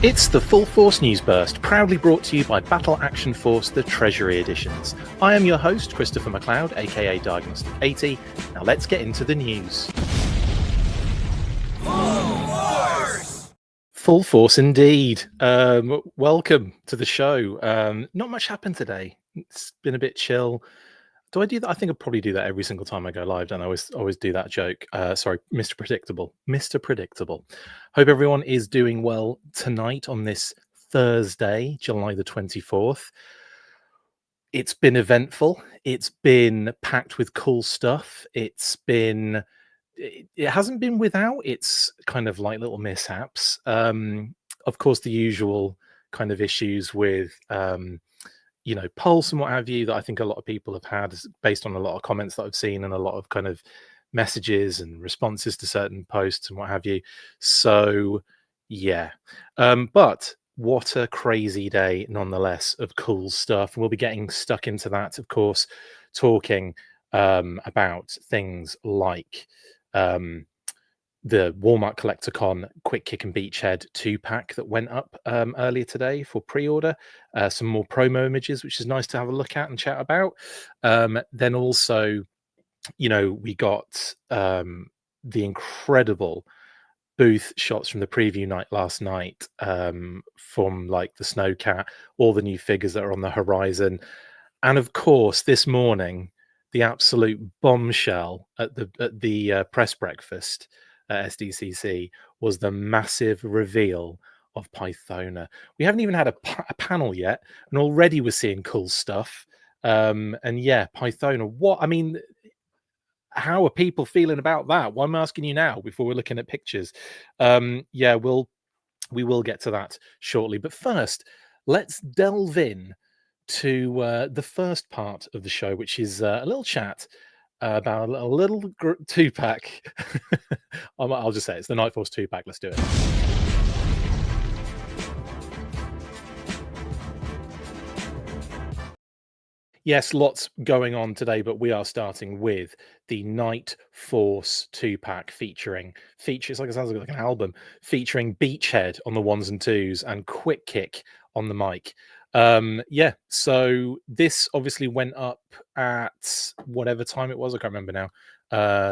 It's the Full Force News Burst, proudly brought to you by Battle Action Force, the Treasury editions. I am your host, Christopher McLeod, aka Diagnostic 80. Now let's get into the news. Full Force! Full Force indeed. Welcome to the show. Not much happened today. It's been a bit chill. Do I do that? I think I probably do that every single time I go live, don't I? Always do that joke. Sorry, Mr. Predictable. Mr. Predictable. Hope everyone is doing well tonight on this Thursday, July the 24th. It's been eventful. It's been packed with cool stuff. It hasn't been without its kind of like little mishaps. Of course, the usual kind of issues with Pulse and what have you that I think a lot of people have had based on a lot of comments that I've seen and a lot of kind of messages and responses to certain posts and what have you. So, yeah. But what a crazy day, nonetheless, of cool stuff. We'll be getting stuck into that, of course, talking about things like the Walmart CollectorCon Quick Kick and Beachhead 2-pack that went up earlier today for pre-order. Some more promo images, which is nice to have a look at and chat about. Then also, we got the incredible booth shots from the preview night last night from like the Snowcat, all the new figures that are on the horizon. And of course, this morning, the absolute bombshell at the press breakfast at Sdcc was the massive reveal of Pythona. We haven't even had a panel yet, and already we're seeing cool stuff. And yeah, Pythona. How are people feeling about that? Well, I'm asking you now before we're looking at pictures. Yeah, we will get to that shortly. But first, let's delve in to the first part of the show, which is a little chat about a little 2-pack. I'll just say it's the Night Force 2-pack. Let's do it. Yes, lots going on today, but we are starting with the Night Force 2-pack features like it sounds like an album featuring Beachhead on the ones and twos and Quick Kick on the mic. Yeah, so this obviously went up at whatever time it was. I can't remember now.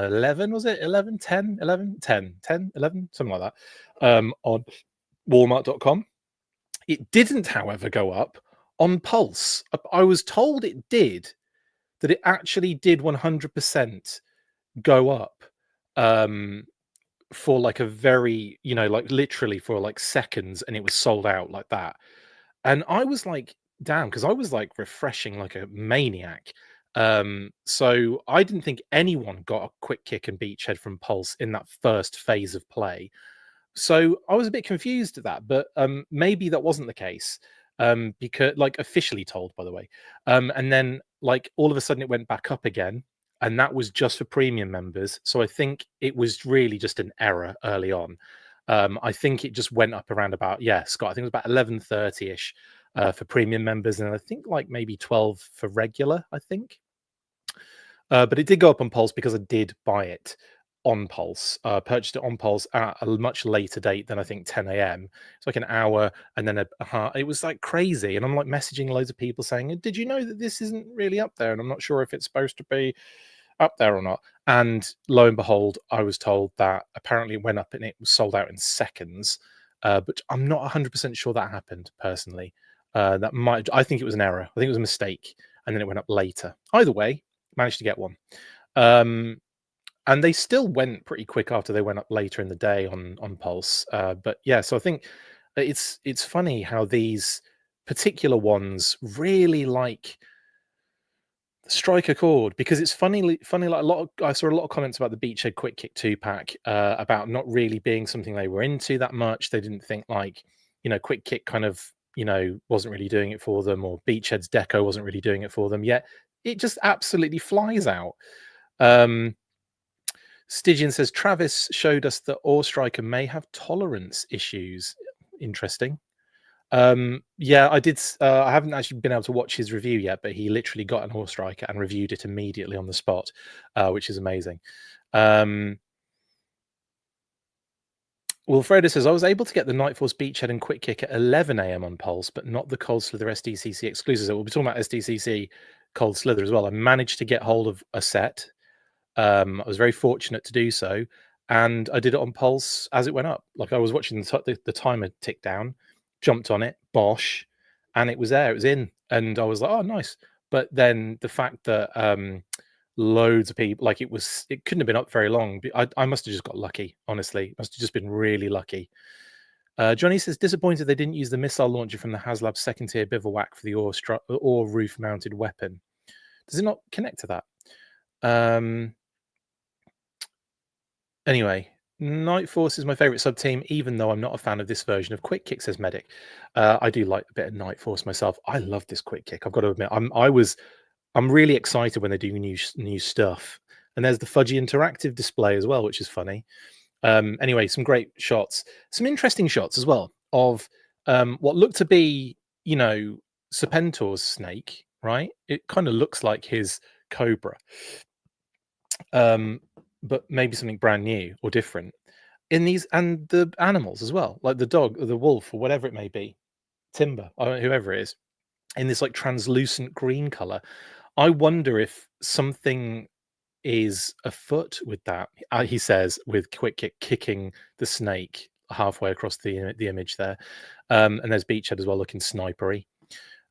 11, was it? 11, 10, 11, 10, 10, 11, something like that, on Walmart.com. It didn't, however, go up on Pulse. I was told it did, that it actually did 100% go up for like a very, like literally for like seconds, and it was sold out like that. And I was like, damn, because I was like refreshing like a maniac. So I didn't think anyone got a Quick Kick and Beachhead from Pulse in that first phase of play. So I was a bit confused at that, but maybe that wasn't the case. Because like officially told, by the way. And then like all of a sudden it went back up again, and that was just for premium members. So I think it was really just an error early on. I think it just went up around about, Scott, I think it was about 11:30ish for premium members, and I think like maybe 12 for regular, I think. But it did go up on Pulse because I did buy it on Pulse. Purchased it on Pulse at a much later date than I think 10 a.m. It's like an hour and then it was like crazy. And I'm like messaging loads of people saying, did you know that this isn't really up there? And I'm not sure if it's supposed to be up there or not. And lo and behold, I was told that apparently it went up and it was sold out in seconds. But I'm not 100% sure that happened personally. I think it was an error. I think it was a mistake. And then it went up later. Either way, managed to get one. And they still went pretty quick after they went up later in the day on Pulse. But yeah, so I think it's funny how these particular ones really like strike a chord, because it's funny like I saw a lot of comments about the Beachhead Quick Kick 2-pack about not really being something they were into that much. They didn't think like, Quick Kick kind of, wasn't really doing it for them, or Beachhead's deco wasn't really doing it for them, yet it just absolutely flies out. Stygian says Travis showed us that Ore Striker may have tolerance issues. Interesting. Yeah, I did. I haven't actually been able to watch his review yet, but he literally got an Ore Striker and reviewed it immediately on the spot, which is amazing. Wilfredo says, I was able to get the Night Force Beachhead and Quick Kick at 11 a.m. on Pulse, but not the Cold Slither SDCC exclusives. We'll be talking about SDCC Cold Slither as well. I managed to get hold of a set. I was very fortunate to do so. And I did it on Pulse as it went up. Like I was watching the timer tick down, jumped on it, bosh, and it was there. It was in. And I was like, oh, nice. But then the fact that loads of people, like it couldn't have been up very long. I must have just got lucky, honestly. Must have just been really lucky. Johnny says, disappointed they didn't use the missile launcher from the HasLab second tier bivouac for the ore roof mounted weapon. Does it not connect to that? Anyway, Night Force is my favorite sub team, even though I'm not a fan of this version of Quick Kick, says Medic. I do like a bit of Night Force myself. I love this Quick Kick. I've got to admit, I'm really excited when they do new stuff. And there's the Fudgy interactive display as well, which is funny. Anyway, some great shots, some interesting shots as well of what looked to be, Serpentor's snake, right? It kind of looks like his cobra. But maybe something brand new or different in these, and the animals as well, like the dog or the wolf or whatever it may be, Timber, whoever it is, in this like translucent green color. I wonder if something is afoot with that. He says with Quick Kick kicking the snake halfway across the image there, and there's Beachhead as well, looking snipery.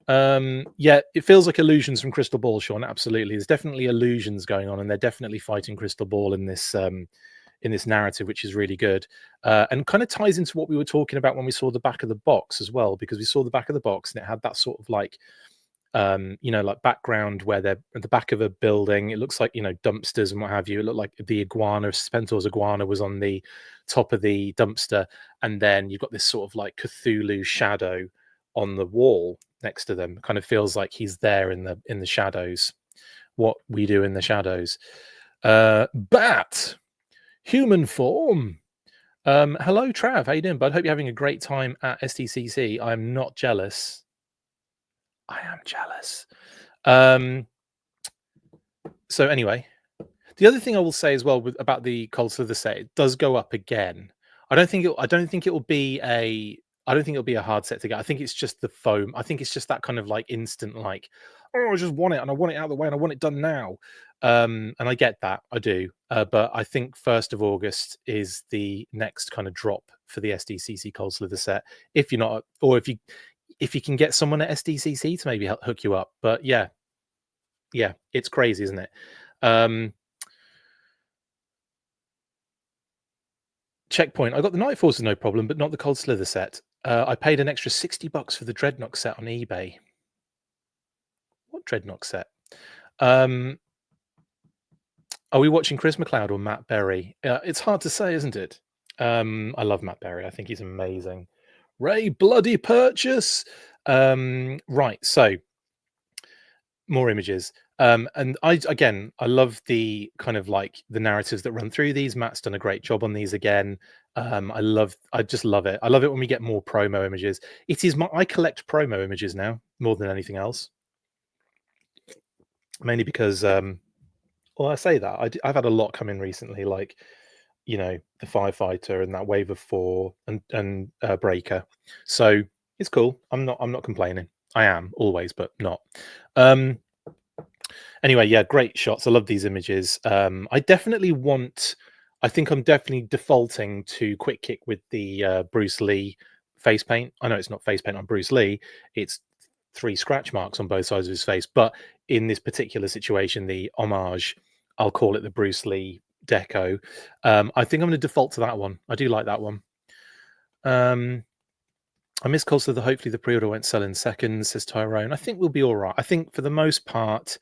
Yeah, it feels like illusions from Crystal Ball, Sean. Absolutely, there's definitely illusions going on, and they're definitely fighting Crystal Ball in this narrative, which is really good, and kind of ties into what we were talking about when we saw the back of the box as well, because we saw the back of the box and it had that sort of like, like background where they're at the back of a building. It looks like dumpsters and what have you. It looked like the iguana, Spentor's iguana, was on the top of the dumpster, and then you've got this sort of like Cthulhu shadow on the wall next to them. Kind of feels like he's there in the shadows. What we do in the shadows. Bat, human form. Hello, Trav. How you doing, bud? Hope you're having a great time at SDCC. I'm not jealous. I am jealous. So anyway, the other thing I will say as well about the Cold Slither set, it does go up again. I don't think it will be a hard set to get. I think it's just the foam. I think it's just that kind of like instant, like, oh, I just want it and I want it out of the way and I want it done now. And I get that, I do. But I think 1st of August is the next kind of drop for the SDCC Cold Slither set. If you're not, or if you can get someone at SDCC to maybe help hook you up. But yeah, it's crazy, isn't it? Checkpoint. I got the Night Force, no problem, but not the Cold Slither set. I paid an extra $60 for the Dreadnought set on eBay. What Dreadnought set? Are we watching Chris McLeod or Matt Berry? It's hard to say, isn't it? I love Matt Berry. I think he's amazing. Ray bloody purchase. Right, so more images. And I love the kind of like the narratives that run through these. Matt's done a great job on these again. I just love it. I love it when we get more promo images. I collect promo images now more than anything else. Mainly because, I say that I've had a lot come in recently, like, the Firefighter and that Wave of 4 and Breaker. So it's cool. I'm not complaining. I am always, but not. Anyway, yeah, great shots. I love these images. I think I'm definitely defaulting to Quick Kick with the Bruce Lee face paint. I know it's not face paint on Bruce Lee. It's 3 scratch marks on both sides of his face. But in this particular situation, the homage, I'll call it the Bruce Lee deco. I think I'm going to default to that one. I do like that one. I miss Cold Slither. Hopefully the pre-order won't sell in seconds, says Tyrone. I think we'll be all right. I think for the most part,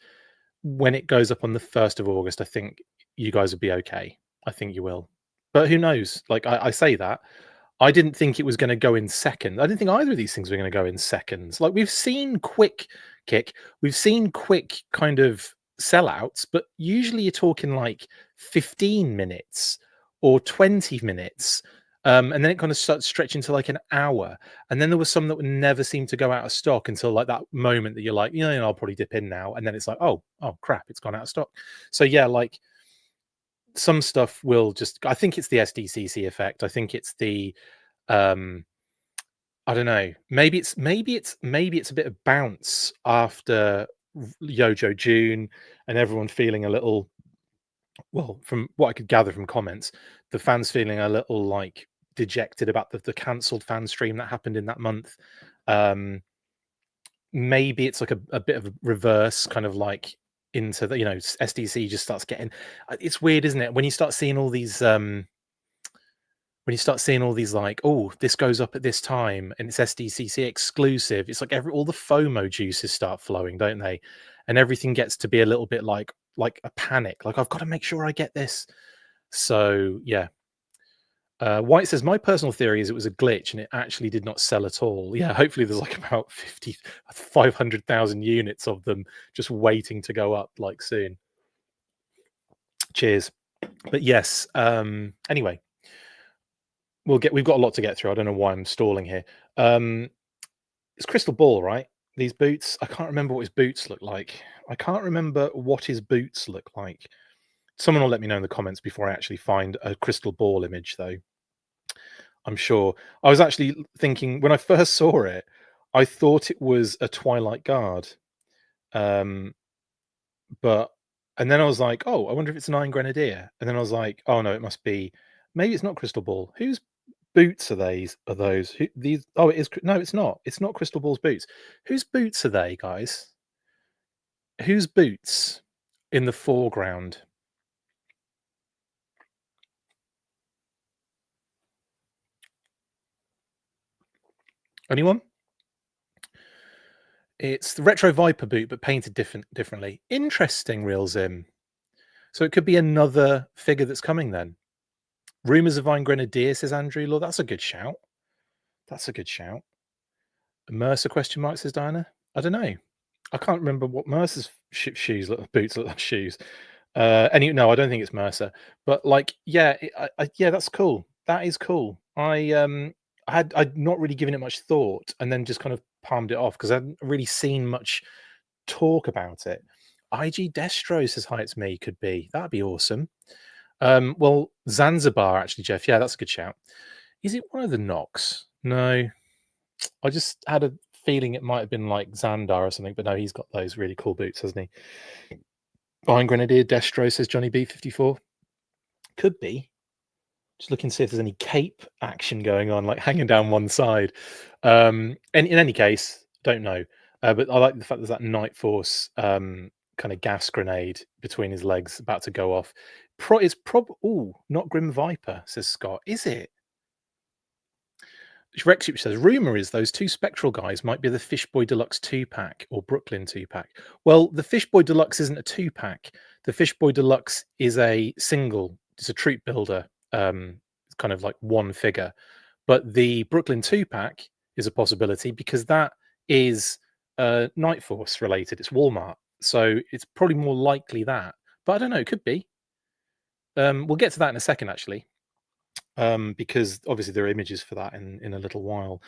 when it goes up on the 1st of August, I think you guys will be okay. I think you will. But who knows? Like I say that. I didn't think it was going to go in seconds. I didn't think either of these things were going to go in seconds. Like we've seen Quick Kick, we've seen quick kind of sellouts, but usually you're talking like 15 minutes or 20 minutes. And then it kind of starts stretching to like an hour. And then there was some that would never seem to go out of stock until like that moment that you're like, I'll probably dip in now. And then it's like, oh crap, it's gone out of stock. So yeah, like some stuff will just. I think it's the SDCC effect. I think it's the. I don't know. Maybe it's a bit of bounce after Yojo June and everyone feeling a little. Well, from what I could gather from comments, the fans feeling a little like dejected about the cancelled fan stream that happened in that month. Um, Maybe it's like a bit of a reverse kind of like into the SDC just starts getting. It's weird, isn't it, when you start seeing all these like, oh, this goes up at this time and it's SDCC exclusive. It's like all the FOMO juices start flowing, don't they? And everything gets to be a little bit like a panic. Like, I've got to make sure I get this. So yeah. White says, my personal theory is it was a glitch and it actually did not sell at all. Yeah, hopefully there's like about 500,000 units of them just waiting to go up like soon. Cheers. But yes, anyway, we've got a lot to get through. I don't know why I'm stalling here. It's Crystal Ball, right? These boots. I can't remember what his boots look like. Someone will let me know in the comments before I actually find a Crystal Ball image, though. I'm sure. I was actually thinking when I first saw it, I thought it was a Twilight Guard. And then I was like, oh, I wonder if it's an Iron Grenadier. And then I was like, oh no, it must be. Maybe it's not Crystal Ball. Whose boots are these? Are those these? Oh, it is. No, it's not. It's not Crystal Ball's boots. Whose boots are they, guys? Whose boots in the foreground? Anyone? It's the Retro Viper boot, but painted differently. Interesting, Real Zim. So it could be another figure that's coming then. Rumors of Iron Grenadier, says Andrew Law. That's a good shout. That's a good shout. Mercer question mark, says Diana. I don't know. I can't remember what Mercer's boots look like shoes. No, I don't think it's Mercer. But like, yeah, yeah, that's cool. That is cool. I'd not really given it much thought, and then just kind of palmed it off because I hadn't really seen much talk about it. IG Destro says hi, it's me. Could be. That'd be awesome. Well, Zanzibar, actually, Jeff. Yeah, that's a good shout. Is it one of the Knox? No. I just had a feeling it might have been like Xandar or something, but no, he's got those really cool boots, hasn't he? Iron Grenadier, Destro, says Johnny B54. Could be. Just looking to see if there's any cape action going on, like hanging down one side. And in any case, don't know. But I like the fact there's that Night Force kind of gas grenade between his legs about to go off. Not Grim Viper, says Scott. Is it? Rex says, rumor is those two Spectral guys might be the Fishboy Deluxe 2-pack or Brooklyn 2-pack. Well, the Fishboy Deluxe isn't a 2-pack. The Fishboy Deluxe is a single. It's a troop builder, it's kind of like one figure. But the Brooklyn 2-pack is a possibility because that is Night Force related. It's Walmart. So it's probably more likely that. But I don't know. It could be. We'll get to that in a second, actually. Because obviously there are images for that in a little while.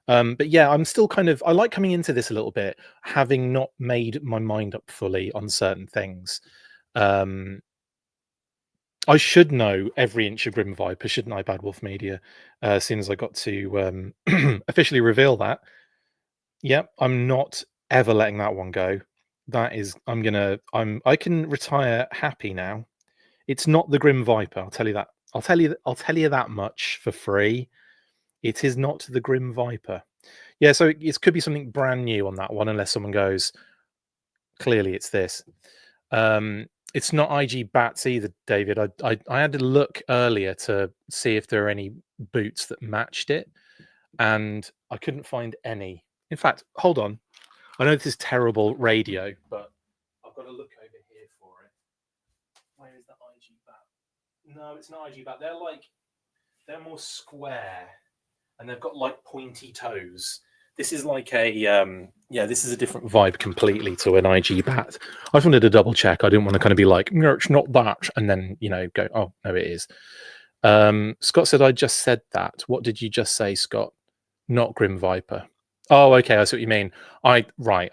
But yeah, I'm still I like coming into this a little bit, having not made my mind up fully on certain things. I should know every inch of Grim Viper, shouldn't I, Bad Wolf Media? As soon as I got to officially reveal that. Yep, I'm not ever letting that one go. That is, I can retire happy now. It's not the Grim Viper, I'll tell you that. I'll tell you that much for free. It is not the Grim Viper. Yeah, so it could be something brand new on that one, unless someone goes, clearly it's this. It's not IG Bats either, David. I had to look earlier to see if there are any boots that matched it, and I couldn't find any. In fact, hold on. I know this is terrible radio, but I've got to look over here for it. Where is the IG Bat? No, it's not IG Bat. They're more square, and they've got like pointy toes. This is like this is a different vibe completely to an IG Bat. I just wanted to double check. I didn't want to kind of be like, no, it's not that, and then go, oh no, it is. Scott said, I just said that. What did you just say, Scott? Not Grim Viper. Oh, okay, I see what you mean. I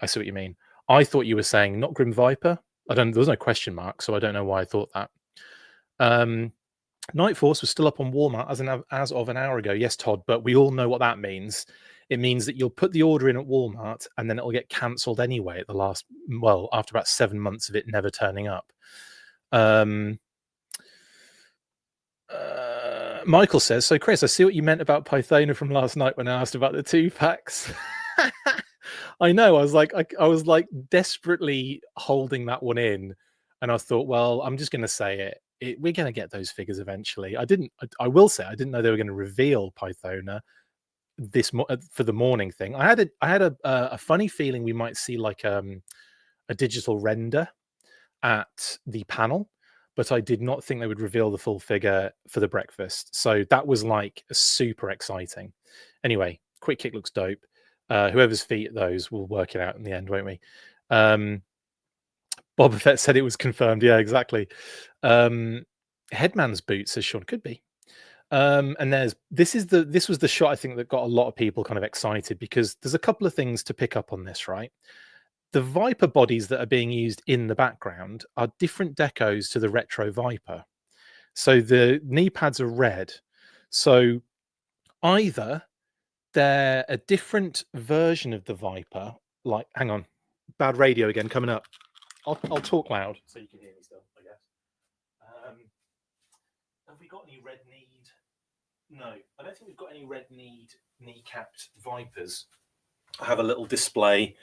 see what you mean. I thought you were saying not Grim Viper. There was no question mark, so I don't know why I thought that. Night Force was still up on Walmart as of an hour ago. Yes, Todd, but we all know what that means. It means that you'll put the order in at Walmart and then it'll get cancelled anyway at the last, well, after about 7 months of it never turning up. Michael says, so Chris, I see what you meant about Pythona from last night when I asked about the 2-packs. I know. I was like desperately holding that one in, and I thought, well, I'm just going to say it. We're going to get those figures eventually. I will say, I didn't know they were going to reveal Pythona for the morning thing. I had a funny feeling we might see like a digital render at the panel, but I did not think they would reveal the full figure for the breakfast. So that was like super exciting. Anyway, Quick Kick looks dope. Whoever's feet those, will work it out in the end, won't we? Boba Fett said it was confirmed. Yeah, exactly. Headman's boots, says Sean, could be. And this was the shot I think that got a lot of people kind of excited, because there's a couple of things to pick up on this, right? The Viper bodies that are being used in the background are different decos to the retro Viper. So the knee pads are red. So either they're a different version of the Viper, like, hang on, bad radio again coming up. I'll talk loud so you can hear me still, I guess. Have we got any red kneed? No, I don't think we've got any red kneed kneecapped Vipers. I have a little display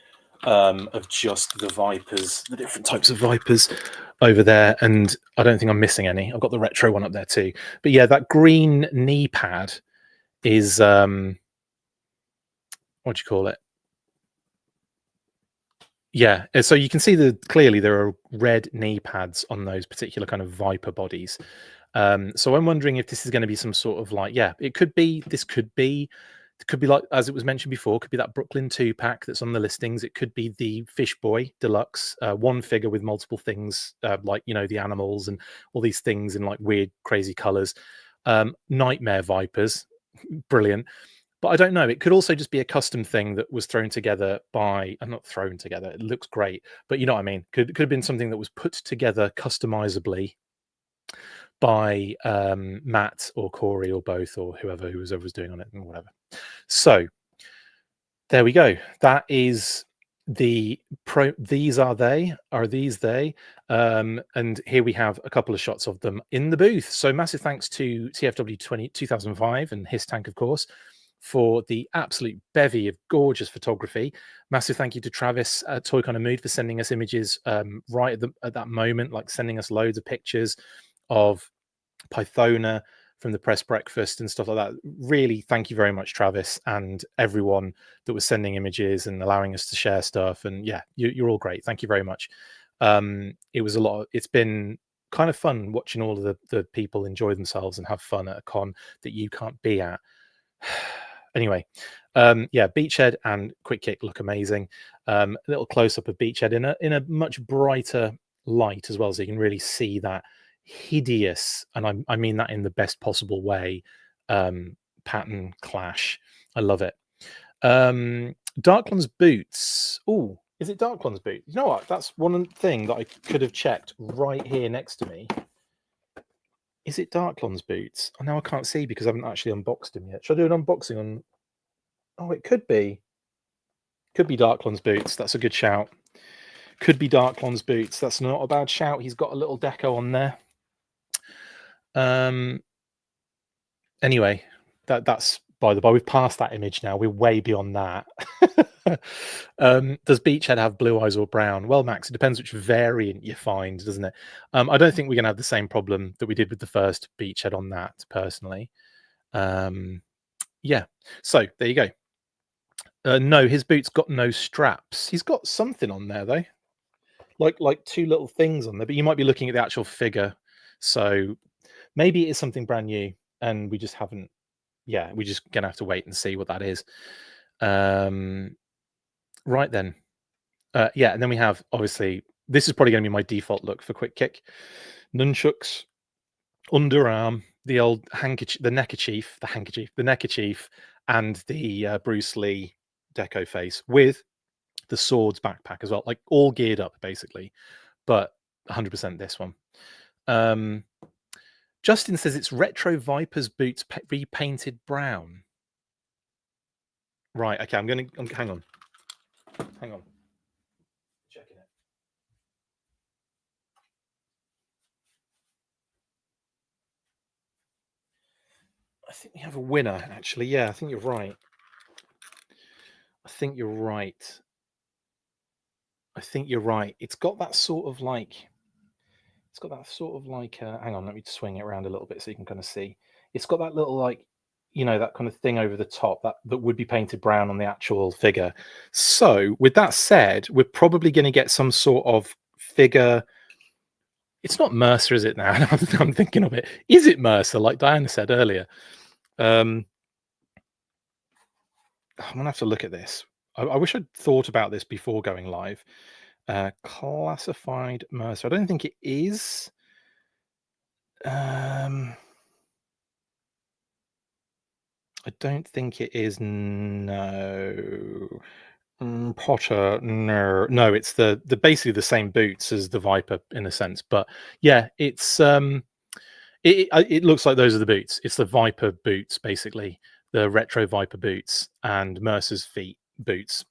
of just the Vipers, the different types of Vipers over there, and I don't think I'm missing any. I've got the retro one up there too. But yeah, that green knee pad is what do you call it? Yeah, so you can see clearly there are red knee pads on those particular kind of Viper bodies. So I'm wondering if this is going to be some sort of like, yeah, it could be like, as it was mentioned before, could be that Brooklyn 2-pack that's on the listings. It could be the Fish Boy Deluxe, one figure with multiple things, like, you know, the animals and all these things in like weird, crazy colors. Nightmare Vipers, brilliant. But I don't know. It could also just be a custom thing that was thrown together by, not thrown together. It looks great, but you know what I mean. Could have been something that was put together customizably by Matt or Corey or both, or whoever was doing on it and whatever. So there we go. That is the pro. These are they. Are these they? And here we have a couple of shots of them in the booth. So massive thanks to TFW 2005 and HISSTANK, of course, for the absolute bevy of gorgeous photography. Massive thank you to Travis at Toy Kind of Mood for sending us images right at that moment, like sending us loads of pictures of Pythona from the press breakfast and stuff like that. Really, thank you very much, Travis, and everyone that was sending images and allowing us to share stuff. And yeah, you're all great. Thank you very much. It was a lot. It's been kind of fun watching all of the people enjoy themselves and have fun at a con that you can't be at. Anyway, yeah, Beachhead and Quick Kick look amazing. A little close up of Beachhead in a much brighter light as well, so you can really see that hideous, and I mean that in the best possible way, pattern clash. I love it. Darklon's boots. Oh, is it Darklon's boot? You know what? That's one thing that I could have checked right here next to me. Is it Darklon's boots? Oh, now I can't see because I haven't actually unboxed him yet. Should I do an unboxing on? Oh, it could be. Could be Darklon's boots. That's a good shout. Could be Darklon's boots. That's not a bad shout. He's got a little deco on there. Anyway, that's by the by. We've passed that image now. We're way beyond that. Does Beachhead have blue eyes or brown? Well, Max, it depends which variant you find, doesn't it? I don't think we're going to have the same problem that we did with the first Beachhead on that, personally. Yeah, so there you go. No, his boots got no straps. He's got something on there though, like two little things on there. But you might be looking at the actual figure, so maybe it is something brand new, and we just haven't. Yeah, we're just gonna have to wait and see what that is. Right then, yeah, and then we have, obviously, this is probably going to be my default look for Quick Kick: nunchucks, underarm, the old handkerchief, the neckerchief, and the Bruce Lee deco face with the swords backpack as well, like all geared up basically, but 100% this one. Justin says it's retro Vipers boots repainted brown. Right. Okay. Hang on. Hang on. Checking it. I think we have a winner, actually. Yeah, I think you're right. I think you're right. It's got that sort of like. Hang on, let me swing it around a little bit so you can kind of see. It's got that little like, that kind of thing over the top that would be painted brown on the actual figure. So with that said, we're probably going to get some sort of figure. It's not Mercer, is it now? I'm thinking of it. Is it Mercer, like Diana said earlier? I'm gonna have to look at this. I wish I'd thought about this before going live. Classified Mercer. I don't think it is. I don't think it is. No. Potter. No. It's the basically the same boots as the Viper in a sense, but yeah, it's it looks like those are the boots. It's the Viper boots, basically the retro Viper boots, and Mercer's feet boots,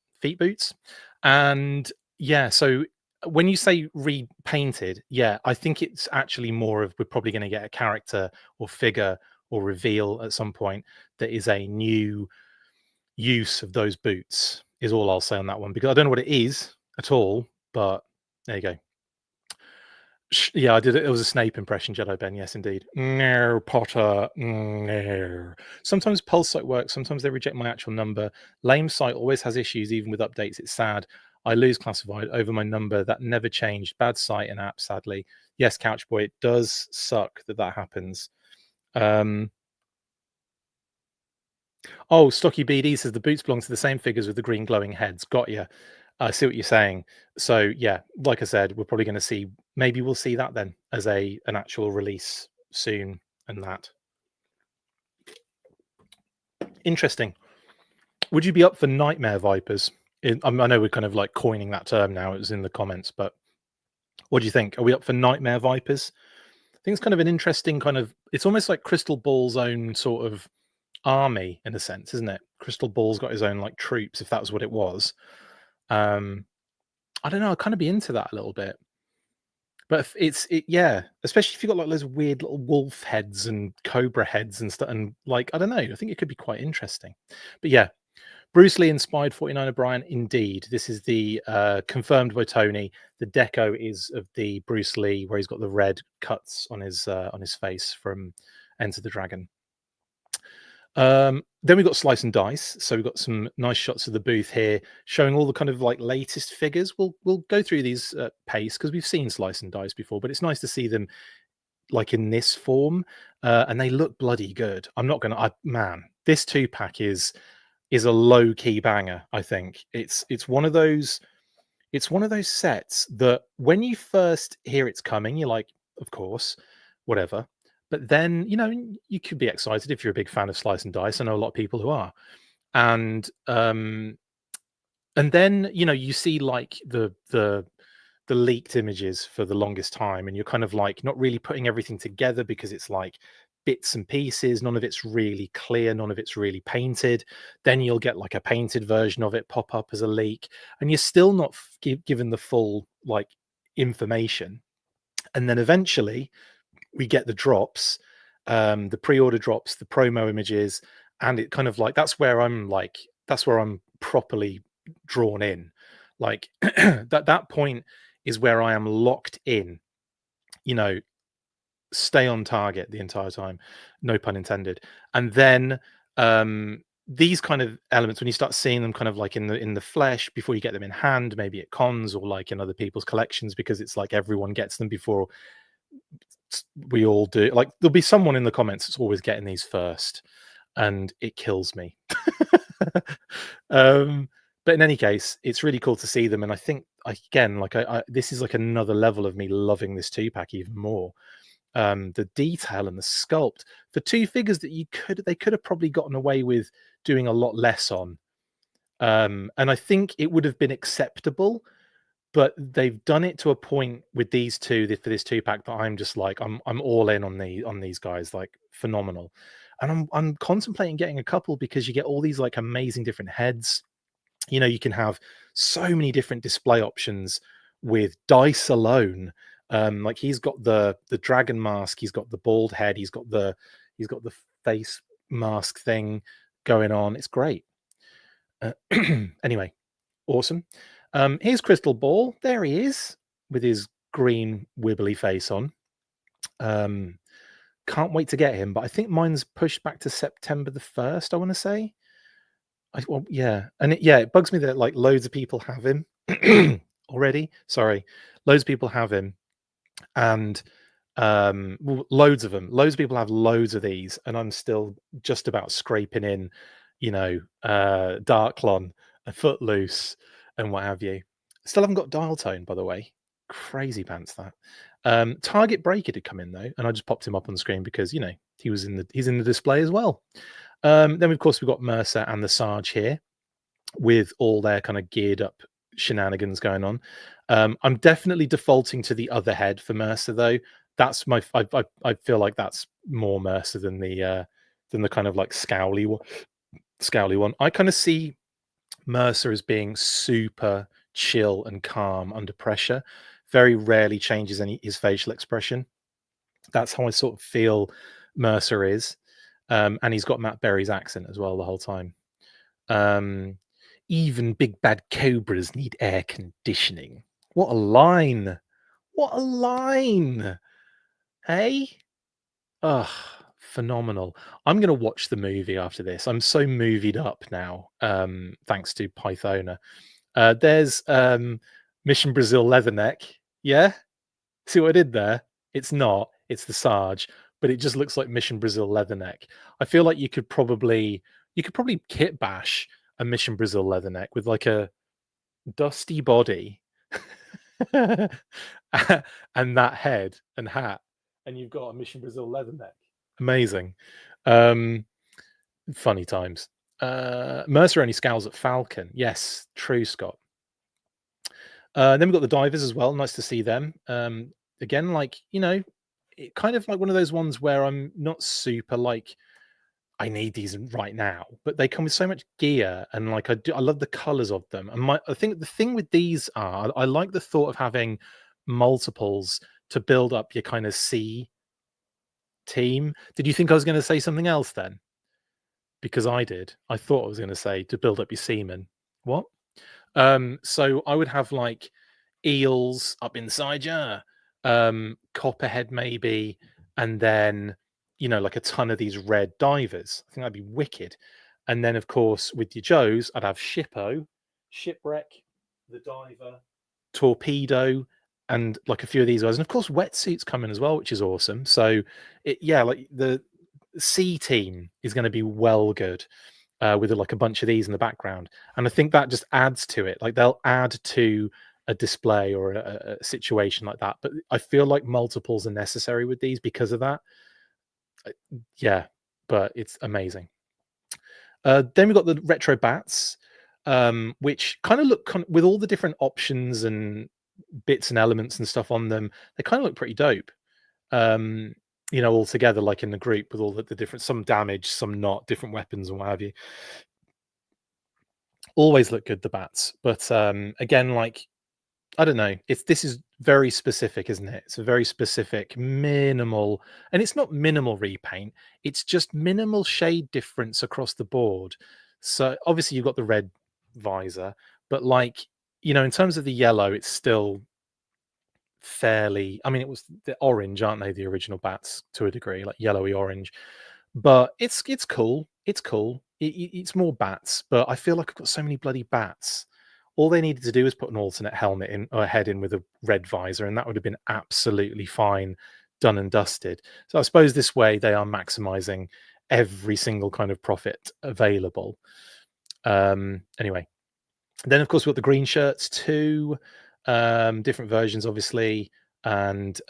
and yeah. So when you say repainted, yeah, I think it's actually more of we're probably going to get a character or figure or reveal at some point that is a new use of those boots. Is all I'll say on that one, because I don't know what it is at all. But there you go. Yeah, I did it. It was a Snape impression, Jedi Ben. Yes, indeed. No, Potter. No. Sometimes Pulse site works. Sometimes they reject my actual number. Lame site always has issues, even with updates. It's sad. I lose classified over my number. That never changed. Bad site and app, sadly. Yes, Couchboy. It does suck that happens. Oh, Stocky BD says the boots belong to the same figures with the green glowing heads. Got you. I see what you're saying. So yeah, like I said, we're probably going to see. Maybe we'll see that then as an actual release soon, and that. Interesting. Would you be up for Nightmare Vipers? I know we're kind of like coining that term now. It was in the comments, but what do you think? Are we up for Nightmare Vipers? I think it's kind of an interesting kind of. It's almost like Crystal Ball's own sort of army in a sense, isn't it? Crystal Ball's got his own like troops, if that was what it was. I don't know. I'd kind of be into that a little bit, but yeah, especially if you've got like those weird little wolf heads and cobra heads and stuff, and like I don't know. I think it could be quite interesting. But yeah, Bruce Lee inspired 49 O'Brien. Indeed, this is the confirmed by Tony. The deco is of the Bruce Lee where he's got the red cuts on his face from Enter the Dragon. Then we've got Slice and Dice. So we've got some nice shots of the booth here showing all the kind of like latest figures. We'll go through these at pace because we've seen Slice and Dice before, but it's nice to see them like in this form, and they look bloody good. I'm not gonna, man, this 2-pack is a low key banger. I think it's one of those sets that when you first hear it's coming, you're like, of course, whatever. But then, you could be excited if you're a big fan of Slice and Dice. I know a lot of people who are. And then, you see like the leaked images for the longest time, and you're kind of like not really putting everything together because it's like bits and pieces. None of it's really clear. None of it's really painted. Then you'll get like a painted version of it pop up as a leak, and you're still not given the full like information. And then eventually we get the drops, the pre-order drops, the promo images, and it kind of like that's where I'm properly drawn in. Like that point is where I am locked in, stay on target the entire time, no pun intended. And then these kind of elements, when you start seeing them kind of like in the flesh before you get them in hand, maybe at cons or like in other people's collections, because it's like everyone gets them before we all do. Like there'll be someone in the comments that's always getting these first, and it kills me. But in any case, it's really cool to see them, and I think again, like this is like another level of me loving this 2-pack even more. The detail and the sculpt for 2 figures that they could have probably gotten away with doing a lot less on, and I think it would have been acceptable. but they've done it to a point with these two for this 2-pack that I'm just like I'm all in on these guys, like phenomenal. And I'm contemplating getting a couple because you get all these like amazing different heads. You can have so many different display options with dice alone. Like he's got the dragon mask, he's got the bald head, he's got the face mask thing going on. It's great. Anyway, awesome. Here's Crystal Ball. There he is with his green wibbly face on. Can't wait to get him, but I think mine's pushed back to September the 1st, I want to say. Well, yeah, and it bugs me that like loads of people have him already. Sorry, loads of people have him, and loads of them. Loads of people have loads of these, and I'm still just about scraping in, Darklon, a Footloose, and what have you. Still haven't got Dial Tone, by the way. Crazy pants that. Target Breaker did come in though, and I just popped him up on the screen because he's in the display as well. Then of course we've got Mercer and the Sarge here with all their kind of geared up shenanigans going on. I'm definitely defaulting to the other head for Mercer though. That's I feel like that's more Mercer than the kind of like scowly one. I kind of see Mercer as being super chill and calm under pressure. Very rarely changes his facial expression. That's how I sort of feel Mercer is. And he's got Matt Berry's accent as well the whole time. Even big bad cobras need air conditioning. What a line! What a line! Hey? Ugh, phenomenal. I'm going to watch the movie after this. I'm so movied up now, thanks to Pythona. There's Mission Brazil Leatherneck. Yeah? See what I did there? It's not. It's the Sarge, but it just looks like Mission Brazil Leatherneck. I feel like you could probably kit bash a Mission Brazil Leatherneck with like a dusty body and that head and hat, and you've got a Mission Brazil Leatherneck. Amazing. Funny times. Mercer only scowls at Falcon. Yes, true, Scott. Then we've got the divers as well. Nice to see them. Again, like, it kind of like one of those ones where I'm not super like, I need these right now, but they come with so much gear, and like I love the colors of them. And I think the thing with these are I like the thought of having multiples to build up your kind of C team. Did you think I was going to say something else then? Because I did. I thought I was going to say to build up your seamen. What? So I would have like eels up inside you, copperhead maybe, and then like a ton of these red divers. I think that'd be wicked. And then of course with your Joes, I'd have Shippo, Shipwreck, the Diver, Torpedo, and like a few of these guys. And of course Wetsuit's coming as well, which is awesome. So like the C team is going to be well good. With like a bunch of these in the background, and I think that just adds to it. Like they'll add to a display or a situation like that. But I feel like multiples are necessary with these because of that. Yeah, but it's amazing. Then we've got the retro bats, which kind of look with all the different options and bits and elements and stuff on them. They kind of look pretty dope. All together, like in the group with all the different, some damage, some not, different weapons and what have you. Always look good, the bats. But again, like, I don't know. This is very specific, isn't it? It's a very specific, minimal, and it's not minimal repaint. It's just minimal shade difference across the board. So obviously you've got the red visor, but like, in terms of the yellow, it's still fairly, I mean, it was the orange, aren't they, the original bats to a degree, like yellowy orange, but it's cool. It's more bats, but I feel like I've got so many bloody bats. All they needed to do was put an alternate helmet in, or a head in with a red visor, and that would have been absolutely fine, done and dusted. So I suppose this way they are maximizing every single kind of profit available. Anyway, then of course we've got the green shirts too. Different versions obviously, and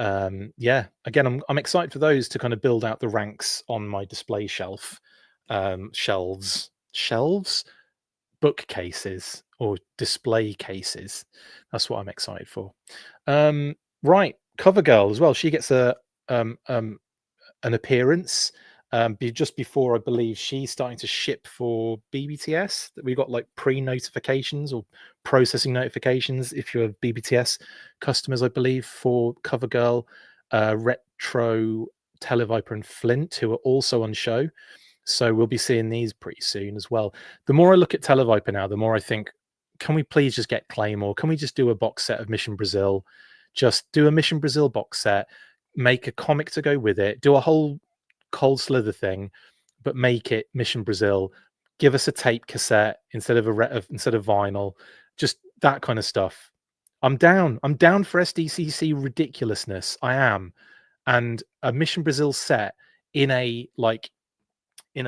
yeah, again I'm excited for those to kind of build out the ranks on my display shelves, bookcases, or display cases. That's what I'm excited for. Right, Cover Girl as well. She gets an appearance just before, I believe, she's starting to ship for BBTS. That we got like pre-notifications or processing notifications if you're BBTS customers, I believe, for Cover Girl, Retro, Televiper, and Flint, who are also on show. So we'll be seeing these pretty soon as well. The more I look at Televiper now, the more I think, can we please just get Claymore? Can we just do a box set of Mission Brazil? Just do a Mission Brazil box set, make a comic to go with it, do a whole Cold Slither thing, but make it Mission Brazil. Give us a tape cassette instead of instead of vinyl. Just that kind of stuff. I'm down. I'm down for SDCC ridiculousness. I am. And a Mission Brazil set in a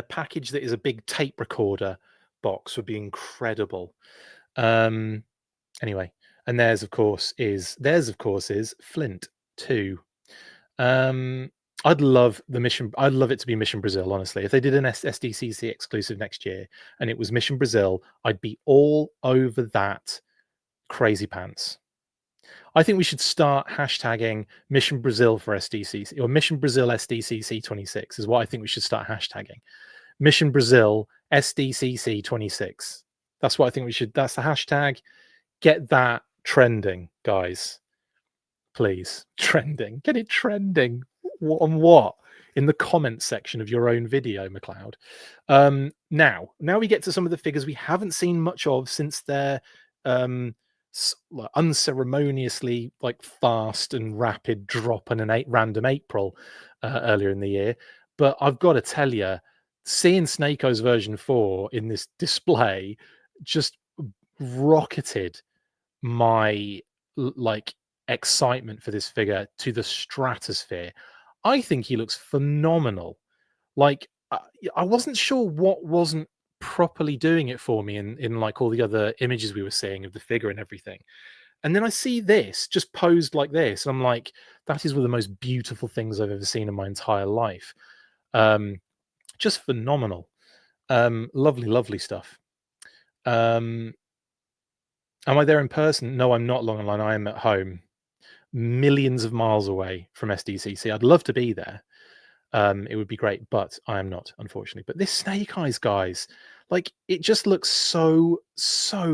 package that is a big tape recorder box would be incredible. Anyway, and theirs of course is Flint 2. I'd love it to be Mission Brazil, honestly. If they did an SDCC exclusive next year and it was Mission Brazil, I'd be all over that crazy pants. I think we should start hashtagging Mission Brazil for SDCC, or Mission Brazil SDCC 26 is what I think we should start hashtagging. Mission Brazil SDCC 26. That's what I think we should. That's the hashtag. Get that trending, guys. Please. Trending. Get it trending. On what? In the comments section of your own video, McLeod. Now we get to some of the figures we haven't seen much of since their unceremoniously fast and rapid drop on an random April earlier in the year. But I've got to tell you, seeing Snake Eyes version 4 in this display just rocketed my excitement for this figure to the stratosphere. I think he looks phenomenal. I wasn't sure what wasn't properly doing it for me in all the other images we were seeing of the figure and everything. And then I see this just posed like this, and I'm like, that is one of the most beautiful things I've ever seen in my entire life. Just phenomenal. Lovely stuff. Am I there in person? No, I'm not, Long Online. I am at home, millions of miles away from SDCC. I'd love to be there. It would be great, but I am not, unfortunately. But this Snake Eyes, guys, it just looks so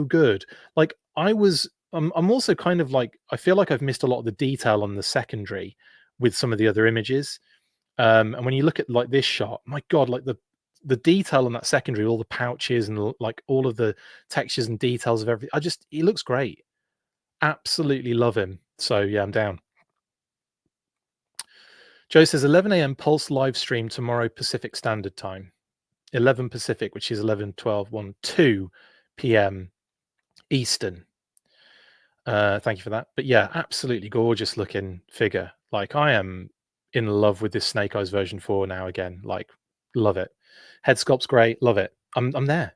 good. I'm also kind of I feel like I've missed a lot of the detail on the secondary with some of the other images. And when you look at this shot, my God, the detail on that secondary, all the pouches and all of the textures and details of everything. He looks great. Absolutely love him. So yeah, I'm down. Joe says 11 a.m. Pulse live stream tomorrow Pacific Standard Time. 11 Pacific, which is 11, 12, 1, 2 p.m. Eastern. Thank you for that. But yeah, absolutely gorgeous looking figure. I am in love with this Snake Eyes version 4 now again. Love it. Head sculpt's great. Love it. I'm there.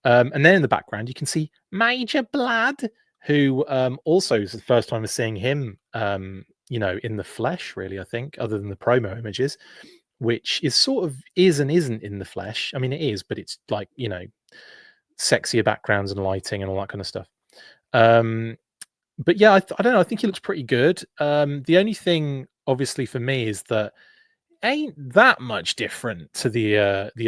And then in the background, you can see Major Blood, who also is the first time we're seeing him, in the flesh, really, I think, other than the promo images, which is sort of is and isn't in the flesh. I mean, it is, but it's sexier backgrounds and lighting and all that kind of stuff. But yeah, I don't know. I think he looks pretty good. The only thing, obviously, for me is that ain't that much different to the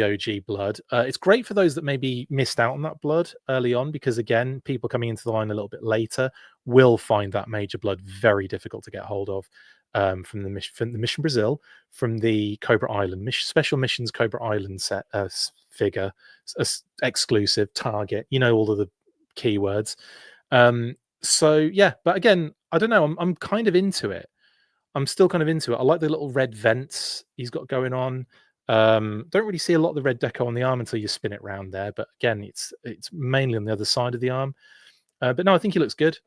OG blood. It's great for those that maybe missed out on that blood early on, because again, people coming into the line a little bit later will find that Major Blood very difficult to get hold of from the Mission Brazil, from the Cobra Island Special Missions Cobra Island set figure, exclusive Target. All of the keywords. So yeah, but again, I don't know. I'm kind of into it. I'm still kind of into it. I like the little red vents he's got going on. Don't really see a lot of the red deco on the arm until you spin it round there. But again, it's mainly on the other side of the arm. But no, I think he looks good.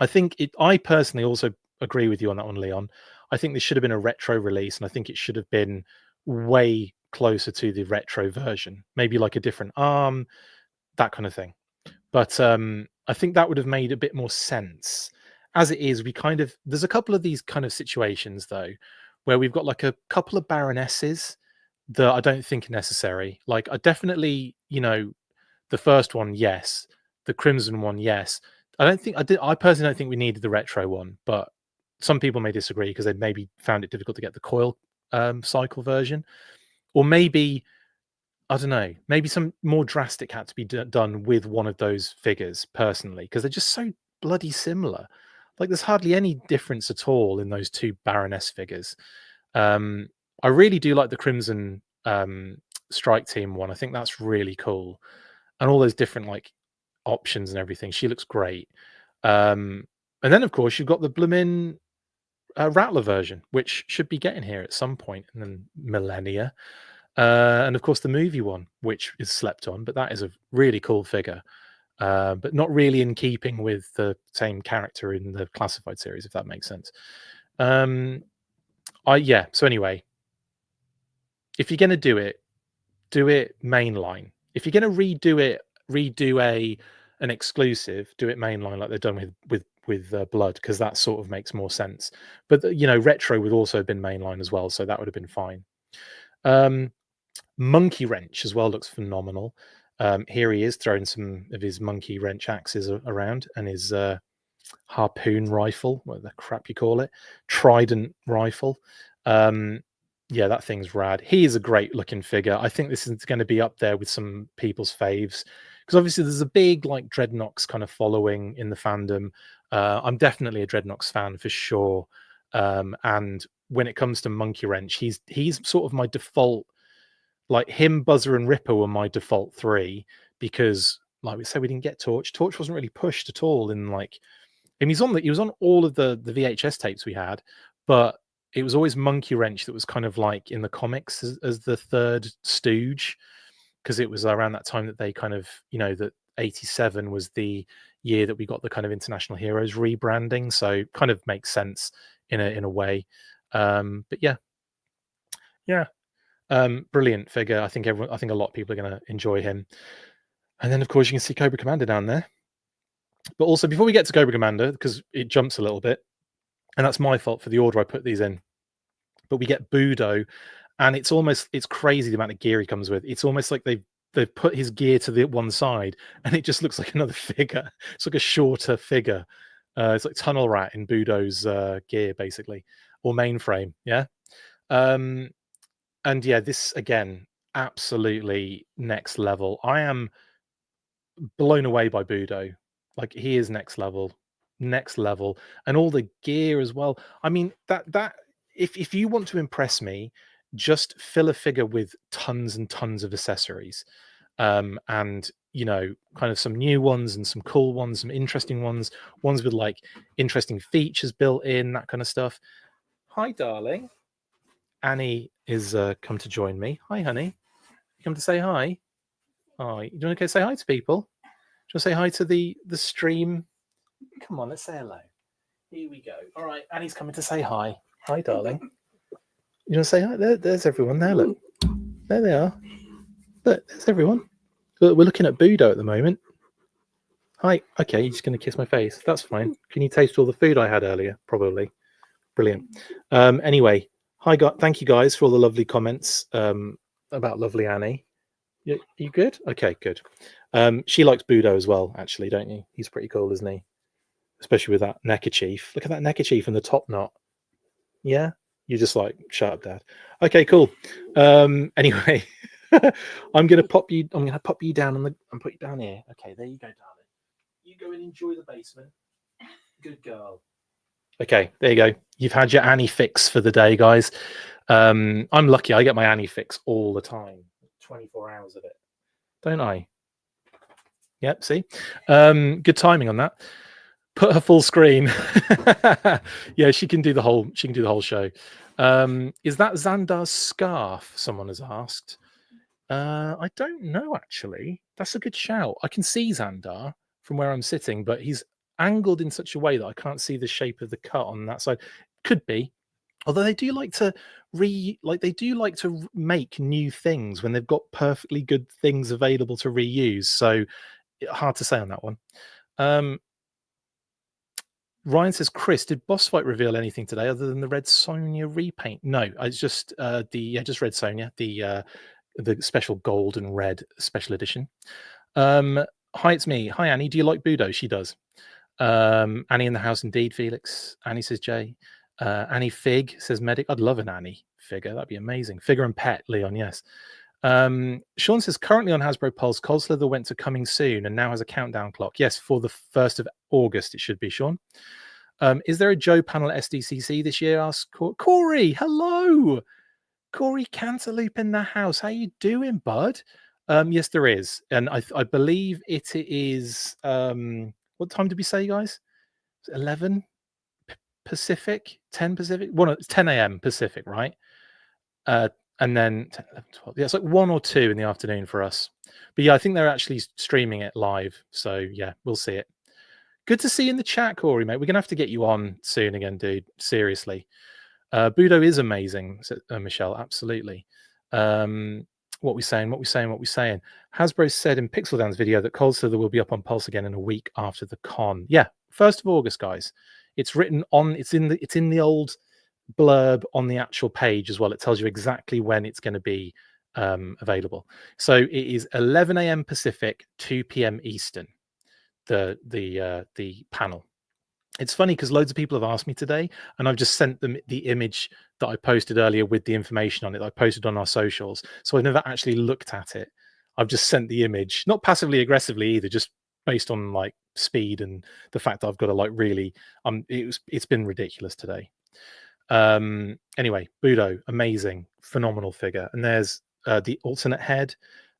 I personally also agree with you on that one, Leon. I think this should have been a retro release, and I think it should have been way closer to the retro version. Maybe a different arm, that kind of thing. But I think that would have made a bit more sense. As it is, there's a couple of these kind of situations though, where we've got a couple of baronesses that I don't think are necessary. I definitely, the first one, yes, the Crimson one, yes. I personally don't think we needed the retro one, but some people may disagree because they maybe found it difficult to get the coil cycle version, or maybe I don't know, maybe some more drastic had to be done with one of those figures personally, because they're just so bloody similar. Like there's hardly any difference at all in those two Baroness figures. I really do like the Crimson Strike Team one. I think that's really cool, and all those different like options and everything. She looks great. And then of course you've got the bloomin' Rattler version, which should be getting here at some point in the millennia. And of course the movie one, which is slept on, but that is a really cool figure. But not really in keeping with the same character in the classified series, if that makes sense. Yeah. So anyway, if you're gonna do it mainline. If you're gonna redo an exclusive, do it mainline like they've done with Blood, because that sort of makes more sense. But retro would also have been mainline as well, so that would have been fine. Monkey Wrench as well looks phenomenal. Here he is throwing some of his Monkey Wrench axes around, and his harpoon rifle, what the crap you call it, trident rifle. Yeah, that thing's rad. He is a great looking figure. I think this is going to be up there with some people's faves, because obviously there's a big like Dreadnoks kind of following in the fandom. I'm definitely a Dreadnoks fan for sure. And when it comes to Monkey Wrench, he's sort of my default. Like him, Buzzer, and Ripper were my default three, because like we said, we didn't get Torch. Torch wasn't really pushed at all in like. And he was on all of the VHS tapes we had, but it was always Monkey Wrench that was kind of like in the comics as the third stooge, because it was around that time that they kind of, that 87 was the year that we got the kind of International Heroes rebranding, so kind of makes sense in a way. But yeah, brilliant figure. I think a lot of people are going to enjoy him. And then of course you can see Cobra Commander down there. But also, before we get to Cobra Commander, because it jumps a little bit, and that's my fault for the order I put these in, but we get Budo, and it's crazy the amount of gear he comes with. It's almost like they've put his gear to the one side, and it just looks like another figure. It's like a shorter figure. It's like Tunnel Rat in Budo's gear, basically, or mainframe. Yeah. And yeah, this again, absolutely next level. I am blown away by Budo. Like he is next level, and all the gear as well. I mean, that if you want to impress me, just fill a figure with tons and tons of accessories, and kind of some new ones and some cool ones, some interesting ones with like interesting features built in, that kind of stuff. Hi, darling. Annie is come to join me. Hi, honey. You come to say hi. Oh, you want to say hi to people? Do you want to say hi to the stream? Come on, let's say hello. Here we go. All right, Annie's coming to say hi. Hi, darling. You want to say hi? There's everyone there. Look, there they are. Look, there's everyone. Look, we're looking at Budo at the moment. Hi. Okay, you're just going to kiss my face. That's fine. Can you taste all the food I had earlier? Probably. Brilliant. Anyway, hi, thank you guys for all the lovely comments about lovely Annie. You good? Okay, good. She likes Budo as well, actually, don't you? He's pretty cool, isn't he? Especially with that neckerchief. Look at that neckerchief and the top knot. Yeah? You're just like, shut up, Dad. Okay, cool. Anyway, I'm gonna pop you down and put you down here. Okay, there you go, darling. You go and enjoy the basement. Good girl. Okay, there you go. You've had your Annie fix for the day, guys. I'm lucky. I get my Annie fix all the time. 24 hours of it. Don't I? Yep, see? Good timing on that. Put her full screen. Yeah, she can do the whole show. Is that Xandar's scarf? Someone has asked. I don't know, actually. That's a good shout. I can see Xandar from where I'm sitting, but he's angled in such a way that I can't see the shape of the cut on that side. Could be. Although they do like to make new things when they've got perfectly good things available to reuse. So hard to say on that one. Ryan says, Chris, did Boss Fight reveal anything today other than the Red Sonja repaint? No, it's just just Red Sonja, the special gold and red special edition. Hi, it's me. Hi, Annie. Do you like Budo? She does. Annie in the house, indeed, Felix. Annie says Jay. Annie Fig says medic. I'd love an Annie figure. That'd be amazing. Figure and pet, Leon, yes. Sean says currently on Hasbro Pulse, Cold Slither went to coming soon and now has a countdown clock. Yes, for the 1st of August, it should be, Sean. Is there a Joe panel at Sdcc this year? Asked Corey. Hello. Corey Cantaloupe in the house. How you doing, bud? Yes, there is. And I believe it is what time did we say, guys? 11 Pacific, 10 Pacific. Well, no, it's 10 a.m. Pacific, right? And then 10, 11, 12. Yeah, it's like 1 or 2 in the afternoon for us. But yeah, I think they're actually streaming it live. So yeah, we'll see it. Good to see you in the chat, Corey, mate. We're gonna have to get you on soon again, dude. Seriously. Budo is amazing, said Michelle. Absolutely. What we saying? Hasbro said in Pixel Dan's video that Cold Slither will be up on Pulse again in a week after the con. Yeah, 1st of August, guys. It's written on. It's in the old blurb on the actual page as well. It tells you exactly when it's going to be available. So it is 11 a.m. Pacific, 2 p.m. Eastern. The panel. It's funny because loads of people have asked me today, and I've just sent them the image that I posted earlier with the information on it. I posted on our socials, so I've never actually looked at it. I've just sent the image, not passively aggressively either, just based on like speed and the fact that I've got to like really. It's been ridiculous today. Anyway, Budo, amazing, phenomenal figure, and there's the alternate head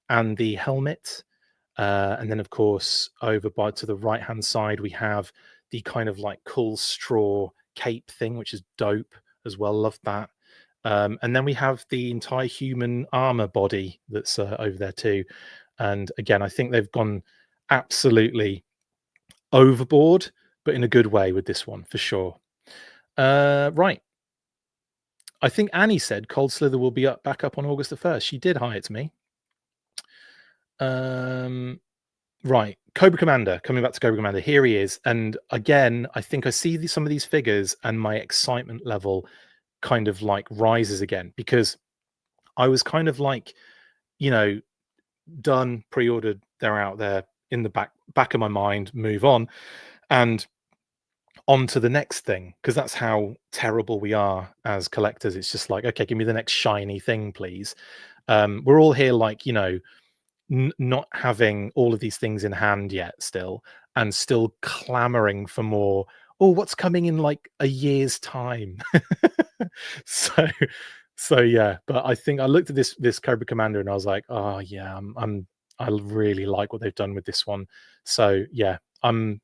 and the helmet, and then of course over by to the right hand side we have the kind of like cool straw cape thing, which is dope as well. Love that. And then we have the entire human armor body that's over there too. And again, I think they've gone absolutely overboard, but in a good way with this one for sure. Right. I think Annie said Cold Slither will be back up on August the 1st. She did. Hi, it's me. Right, Cobra Commander, coming back to Cobra Commander, here he is. And again, I think I see some of these figures and my excitement level kind of like rises again, because I was kind of like, you know, done, pre-ordered, they're out there in the back of my mind, move on and on to the next thing, because that's how terrible we are as collectors. It's just like, okay, give me the next shiny thing, please. We're all here like, you know, not having all of these things in hand yet still, and still clamoring for more. Oh, what's coming in like a year's time? so yeah, but I think I looked at this Cobra Commander and I was like, oh yeah, I really like what they've done with this one. So yeah, I'm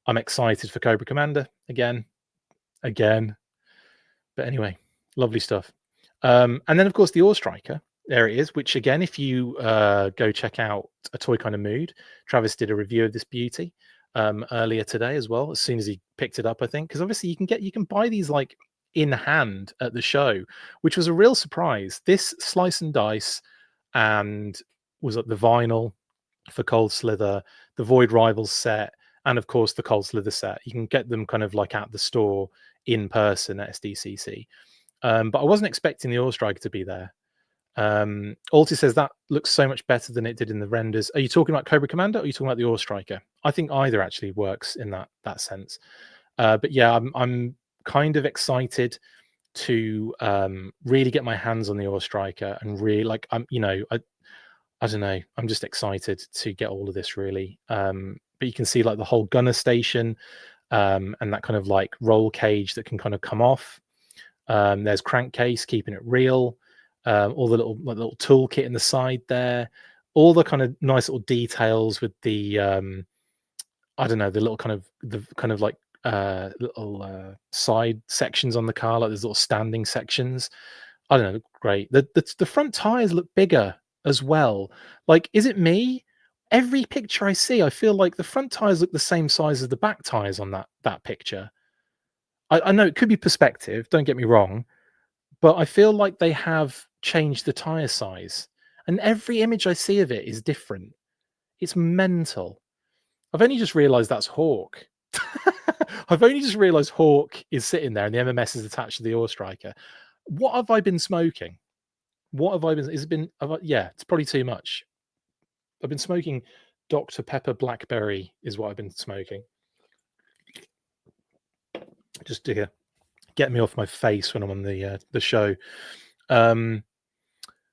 excited for Cobra Commander again. But anyway, lovely stuff. And then of course the Ore Striker, there it is, which again, if you go check out A Toy Kind of Mood, Travis did a review of this beauty earlier today as well, as soon as he picked it up, I think, because obviously you can buy these like in hand at the show, which was a real surprise. This slice and dice and was it the vinyl for Cold Slither, the Void Rivals set, and of course the Cold Slither set. You can get them kind of like at the store in person at Sdcc. But I wasn't expecting the Ore Striker to be there. Alti says that looks so much better than it did in the renders. Are you talking about Cobra Commander or are you talking about the Ore Striker? I think either actually works in that sense. But yeah, I'm kind of excited to really get my hands on the Ore Striker and really like I don't know. I'm just excited to get all of this really. But you can see like the whole gunner station and that kind of like roll cage that can kind of come off. There's crankcase keeping it real. All the little toolkit in the side there, all the kind of nice little details with the I don't know, the kind of like little side sections on the car, like there's little standing sections. I don't know, great. The front tires look bigger as well. Like, is it me? Every picture I see, I feel like the front tires look the same size as the back tires on that picture. I know it could be perspective, don't get me wrong, but I feel like they have changed the tire size, and every image I see of it is different. It's mental. I've only just realized that's Hawk. I've only just realized Hawk is sitting there and the MMS is attached to the Ore Striker. What have I been smoking? What have I been? Has it been? Yeah, it's probably too much. I've been smoking Dr. Pepper Blackberry is what I've been smoking. Just to get me off my face when I'm on the show.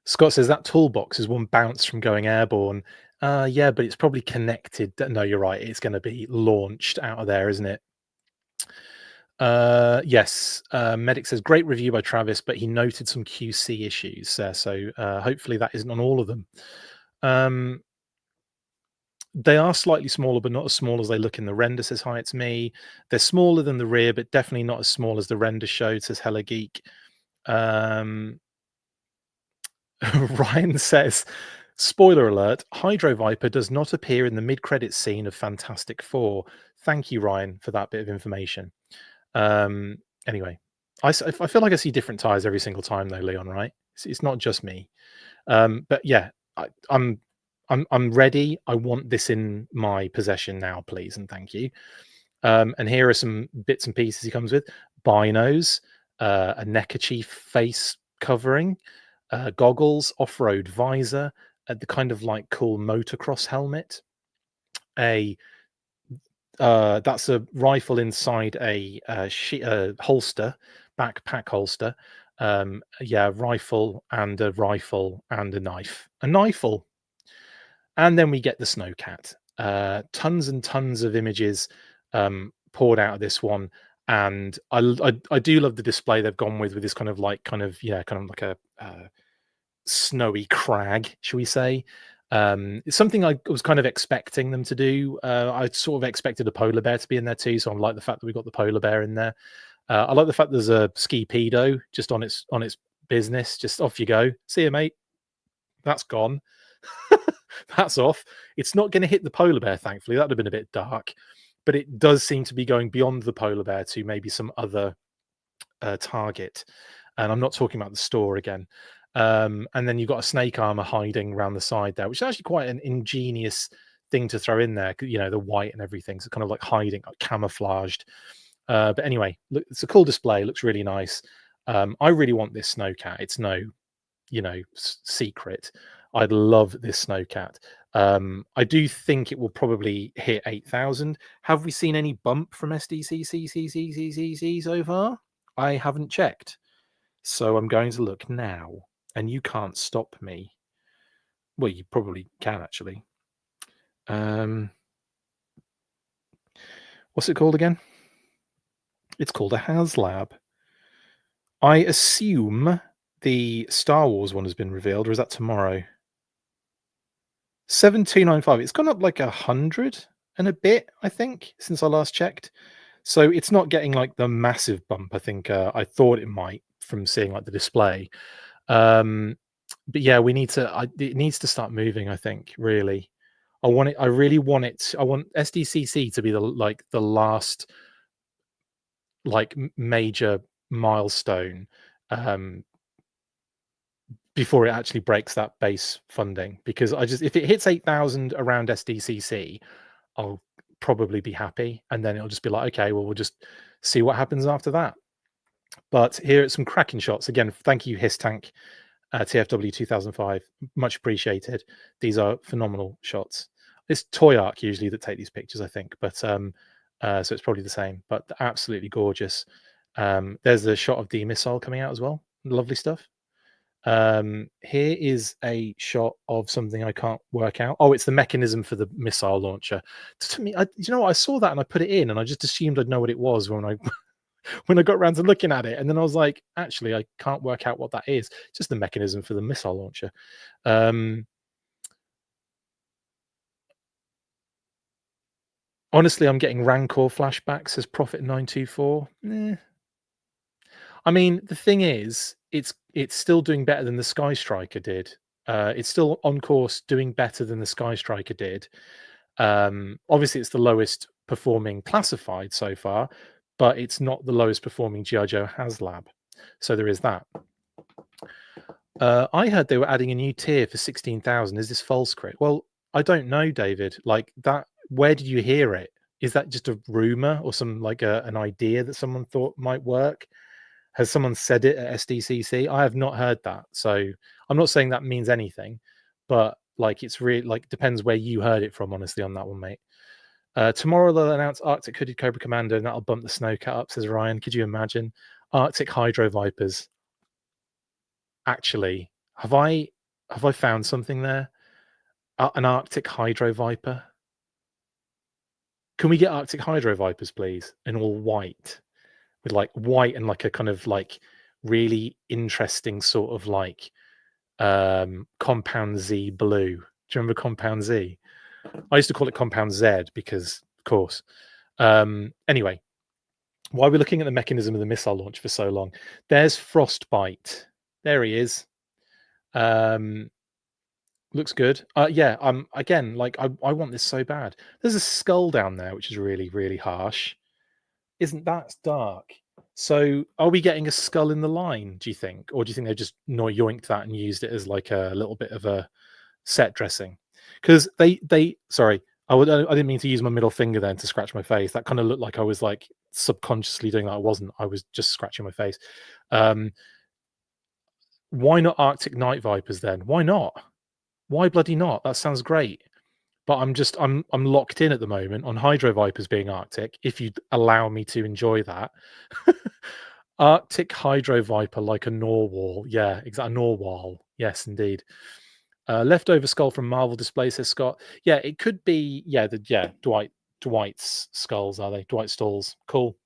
Scott says that toolbox is one bounce from going airborne. Yeah, but it's probably connected. No, you're right. It's going to be launched out of there, isn't it? Yes. Medic says great review by Travis, but he noted some QC issues. So hopefully that isn't on all of them. They are slightly smaller, but not as small as they look in the render, says hi, it's me. They're smaller than the rear, but definitely not as small as the render showed, says Hella Geek. Ryan says, spoiler alert, Hydro Viper does not appear in the mid-credits scene of Fantastic Four. Thank you, Ryan, for that bit of information. Anyway, I feel like I see different tires every single time, though, Leon, right? It's not just me. But yeah, I'm ready. I want this in my possession now, please, and thank you. And here are some bits and pieces he comes with: binos, a neckerchief face covering, goggles, off-road visor, the kind of like cool motocross helmet. That's a rifle inside a holster, backpack holster. Yeah, rifle and a knife. A knifle. And then we get the snowcat. Tons and tons of images poured out of this one, and I do love the display they've gone with this kind of like like a snowy crag, shall we say? It's something I was kind of expecting them to do. I sort of expected a polar bear to be in there too, so I like the fact that we got the polar bear in there. I like the fact there's a ski pedo just on its business. Just off you go. See you, mate. That's gone. That's off. It's not going to hit the polar bear, thankfully. That would have been a bit dark, but it does seem to be going beyond the polar bear to maybe some other target. And I'm not talking about the store again. And then you've got a snake armor hiding around the side there, which is actually quite an ingenious thing to throw in there. You know, the white and everything, so kind of like hiding, like camouflaged. But anyway, look, it's a cool display. It looks really nice. I really want this snowcat. It's no, secret. I'd love this snowcat. I do think it will probably hit 8,000. Have we seen any bump from Sdcc so far? I haven't checked. So I'm going to look now, and you can't stop me. Well, you probably can, actually. What's it called again? It's called a HasLab. I assume the Star Wars one has been revealed, or is that tomorrow? 7295. It's gone up like 100 and a bit, I think, since I last checked. So it's not getting like the massive bump I think I thought it might from seeing like the display. But yeah, it needs to start moving, I think, really. I want it. I really want it. I want Sdcc to be the last like major milestone before it actually breaks that base funding, because if it hits 8,000 around Sdcc, I'll probably be happy, and then it'll just be like, okay, well, we'll just see what happens after that. But here are some cracking shots again. Thank you, HISSTANK, TFW 2005, much appreciated. These are phenomenal shots. It's Toy Arc usually that take these pictures, I think, but so it's probably the same, but absolutely gorgeous. There's a shot of the missile coming out as well. Lovely stuff. Here is a shot of something I can't work out. Oh, it's the mechanism for the missile launcher. To me, you know what? I saw that and I put it in, and I just assumed I'd know what it was when I when I got around to looking at it, and then I was like, actually, I can't work out what that is. It's just the mechanism for the missile launcher. Honestly, I'm getting Rancor flashbacks, says Prophet 924. I mean, the thing is, it's still doing better than the Sky Striker did. It's still on course doing better than the Sky Striker did. Obviously, it's the lowest performing classified so far, but it's not the lowest performing G.I. Joe HasLab. So there is that. I heard they were adding a new tier for 16,000. Is this false, Crit? Well, I don't know, David. Like that, where did you hear it? Is that just a rumor or some like an idea that someone thought might work? Has someone said it at Sdcc? I have not heard that. So I'm not saying that means anything, but Like it's really like depends where you heard it from, honestly, on that one, mate. Tomorrow they'll announce Arctic Hooded Cobra Commando, and that'll bump the snowcat up, says Ryan. Could you imagine? Arctic Hydro Vipers. Actually, have I found something there? An Arctic Hydro Viper. Can we get Arctic Hydro Vipers, please, in all white, with like white and like a kind of like really interesting sort of like Compound Z blue. Do you remember Compound Z? I used to call it Compound Z because, of course. Anyway, why we're looking at the mechanism of the missile launch for so long. There's Frostbite. There he is. Looks good. Yeah. Again, like I want this so bad. There's a skull down there, which is really, really harsh. Isn't that dark? So, are we getting a skull in the line? Do you think, or do you think they just yoinked that and used it as like a little bit of a set dressing? Because sorry, I didn't mean to use my middle finger then to scratch my face. That kind of looked like I was like subconsciously doing that. I wasn't. I was just scratching my face. Why not Arctic Night Vipers then? Why not? Why bloody not? That sounds great. But I'm locked in at the moment on Hydro Vipers being Arctic. If you'd allow me to enjoy that, Arctic Hydro Viper like a Norwal. Yeah, exactly. Norwal. Yes, indeed. Leftover skull from Marvel Display, says Scott. Yeah, it could be. Yeah, Dwight's skulls, are they? Dwight Stalls. Cool.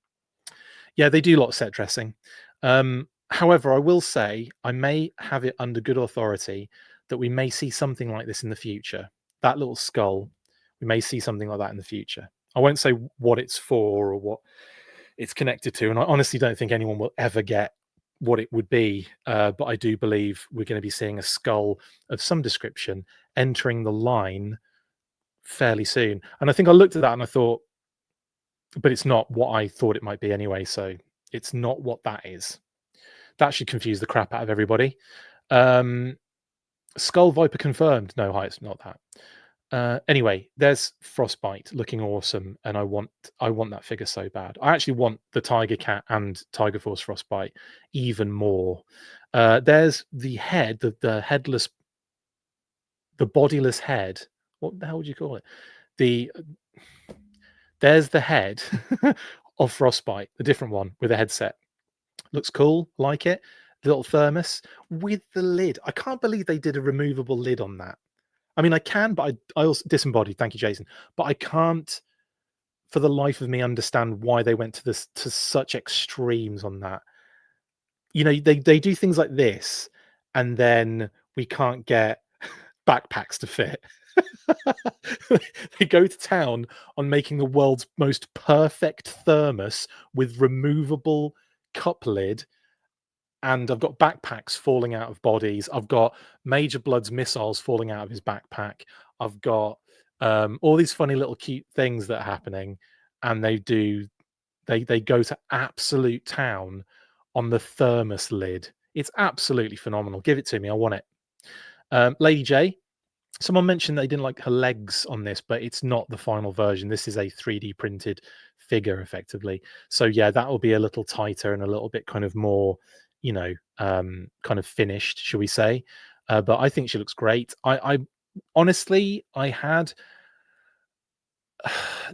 Yeah, they do a lot of set dressing. However, I will say I may have it under good authority that we may see something like this in the future. That little skull, we may see something like that in the future. I won't say what it's for or what it's connected to, and I honestly don't think anyone will ever get what it would be. But I do believe we're going to be seeing a skull of some description entering the line fairly soon. And I think I looked at that and I thought, but it's not what I thought it might be anyway. So it's not what that is. That should confuse the crap out of everybody. Skull Viper confirmed. No, hi, it's not that. Anyway, there's Frostbite looking awesome, and I want that figure so bad. I actually want the Tiger Cat and Tiger Force Frostbite even more. There's the head, the headless, the bodiless head. What the hell would you call it? There's the head of Frostbite, the different one with a headset. Looks cool, like it. The little thermos with the lid. I can't believe they did a removable lid on that. I mean, I can, but I also disembodied. Thank you, Jason. But I can't, for the life of me, understand why they went to such extremes on that. You know, they do things like this, and then we can't get backpacks to fit. They go to town on making the world's most perfect thermos with removable cup lid, and I've got backpacks falling out of bodies. I've got Major Blood's missiles falling out of his backpack. I've got all these funny little cute things that are happening, and they go to absolute town on the thermos lid. It's absolutely phenomenal. Give it to me. I want it. Lady J, someone mentioned they didn't like her legs on this, but it's not the final version. This is a 3D printed figure, effectively. So yeah, that will be a little tighter and a little bit kind of more, you know, kind of finished, shall we say? But I think she looks great. I honestly, I had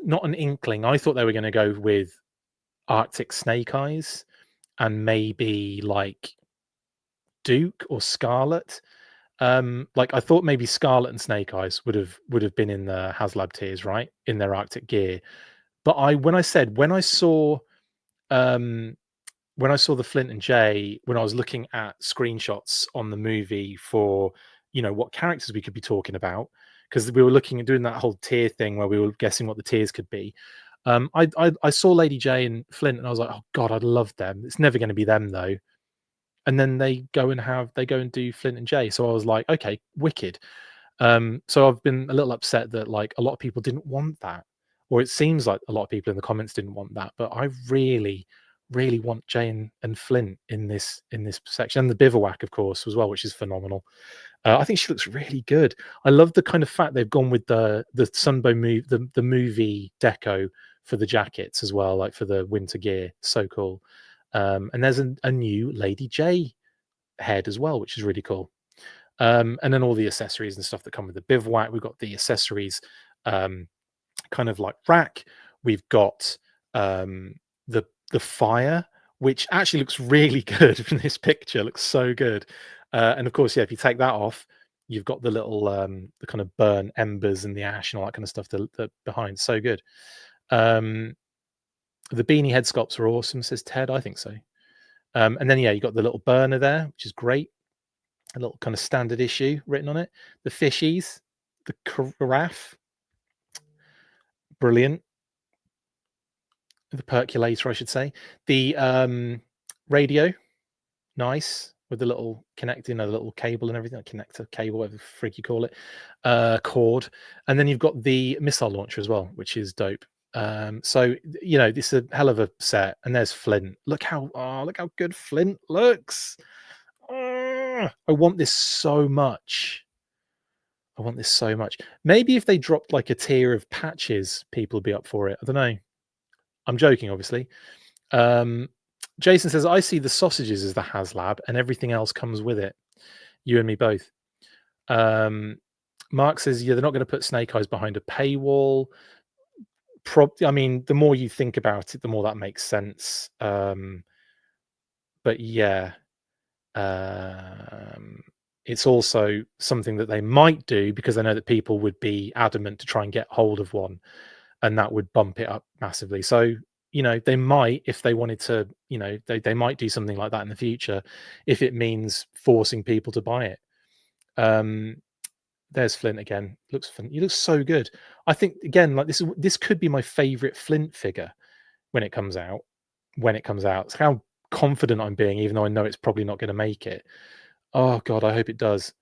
not an inkling. I thought they were going to go with Arctic Snake Eyes and maybe like Duke or Scarlet. Like I thought maybe Scarlet and Snake Eyes would have been in the HasLab tiers, right, in their Arctic gear. But when I saw the Flint and Jay, when I was looking at screenshots on the movie for, you know, what characters we could be talking about, because we were looking at doing that whole tier thing where we were guessing what the tiers could be. I saw Lady J and Flint, and I was like, oh god, I'd love them. It's never going to be them though. And then they go and do Flint and Jay. So I was like, okay, wicked. So I've been a little upset that like a lot of people didn't want that, or it seems like a lot of people in the comments didn't want that. But I really, really want Jay and Flint in this section, and the Bivouac, of course, as well, which is phenomenal. I think she looks really good. I love the kind of fact they've gone with the Sunbow move, the movie deco for the jackets as well, like for the winter gear. So cool. And there's a new Lady J head as well, which is really cool. And then all the accessories and stuff that come with the bivouac. We've got the accessories kind of like rack. We've got the fire, which actually looks really good from this picture. Looks so good. And of course, yeah, if you take that off, you've got the little the kind of burnt embers and the ash and all that kind of stuff that behind. So good. The beanie head sculpts are awesome, says Ted. I think so. And then yeah, you got the little burner there, which is great. A little kind of standard issue written on it. The fishies, the carafe, brilliant. The percolator, I should say. The radio, nice, with the little connecting, a little cable and everything, connector cable, whatever the frig you call it, cord. And then you've got the missile launcher as well, which is dope. So you know, this is a hell of a set. And there's Flint. Look how good Flint looks. I want this so much. I want this so much. Maybe if they dropped like a tier of patches, people would be up for it. I don't know. I'm joking, obviously. Jason says, I see the sausages as the HasLab and everything else comes with it. You and me both. Mark says, yeah, they're not going to put Snake Eyes behind a paywall. I mean, the more you think about it, the more that makes sense. But yeah, it's also something that they might do because I know that people would be adamant to try and get hold of one, and that would bump it up massively. So, you know, they might, if they wanted to, you know, they might do something like that in the future if it means forcing people to buy it. There's Flint again. Looks fun. He looks so good. I think again, like this could be my favorite Flint figure when it comes out. It's how confident I'm being, even though I know it's probably not going to make it. Oh god, I hope it does.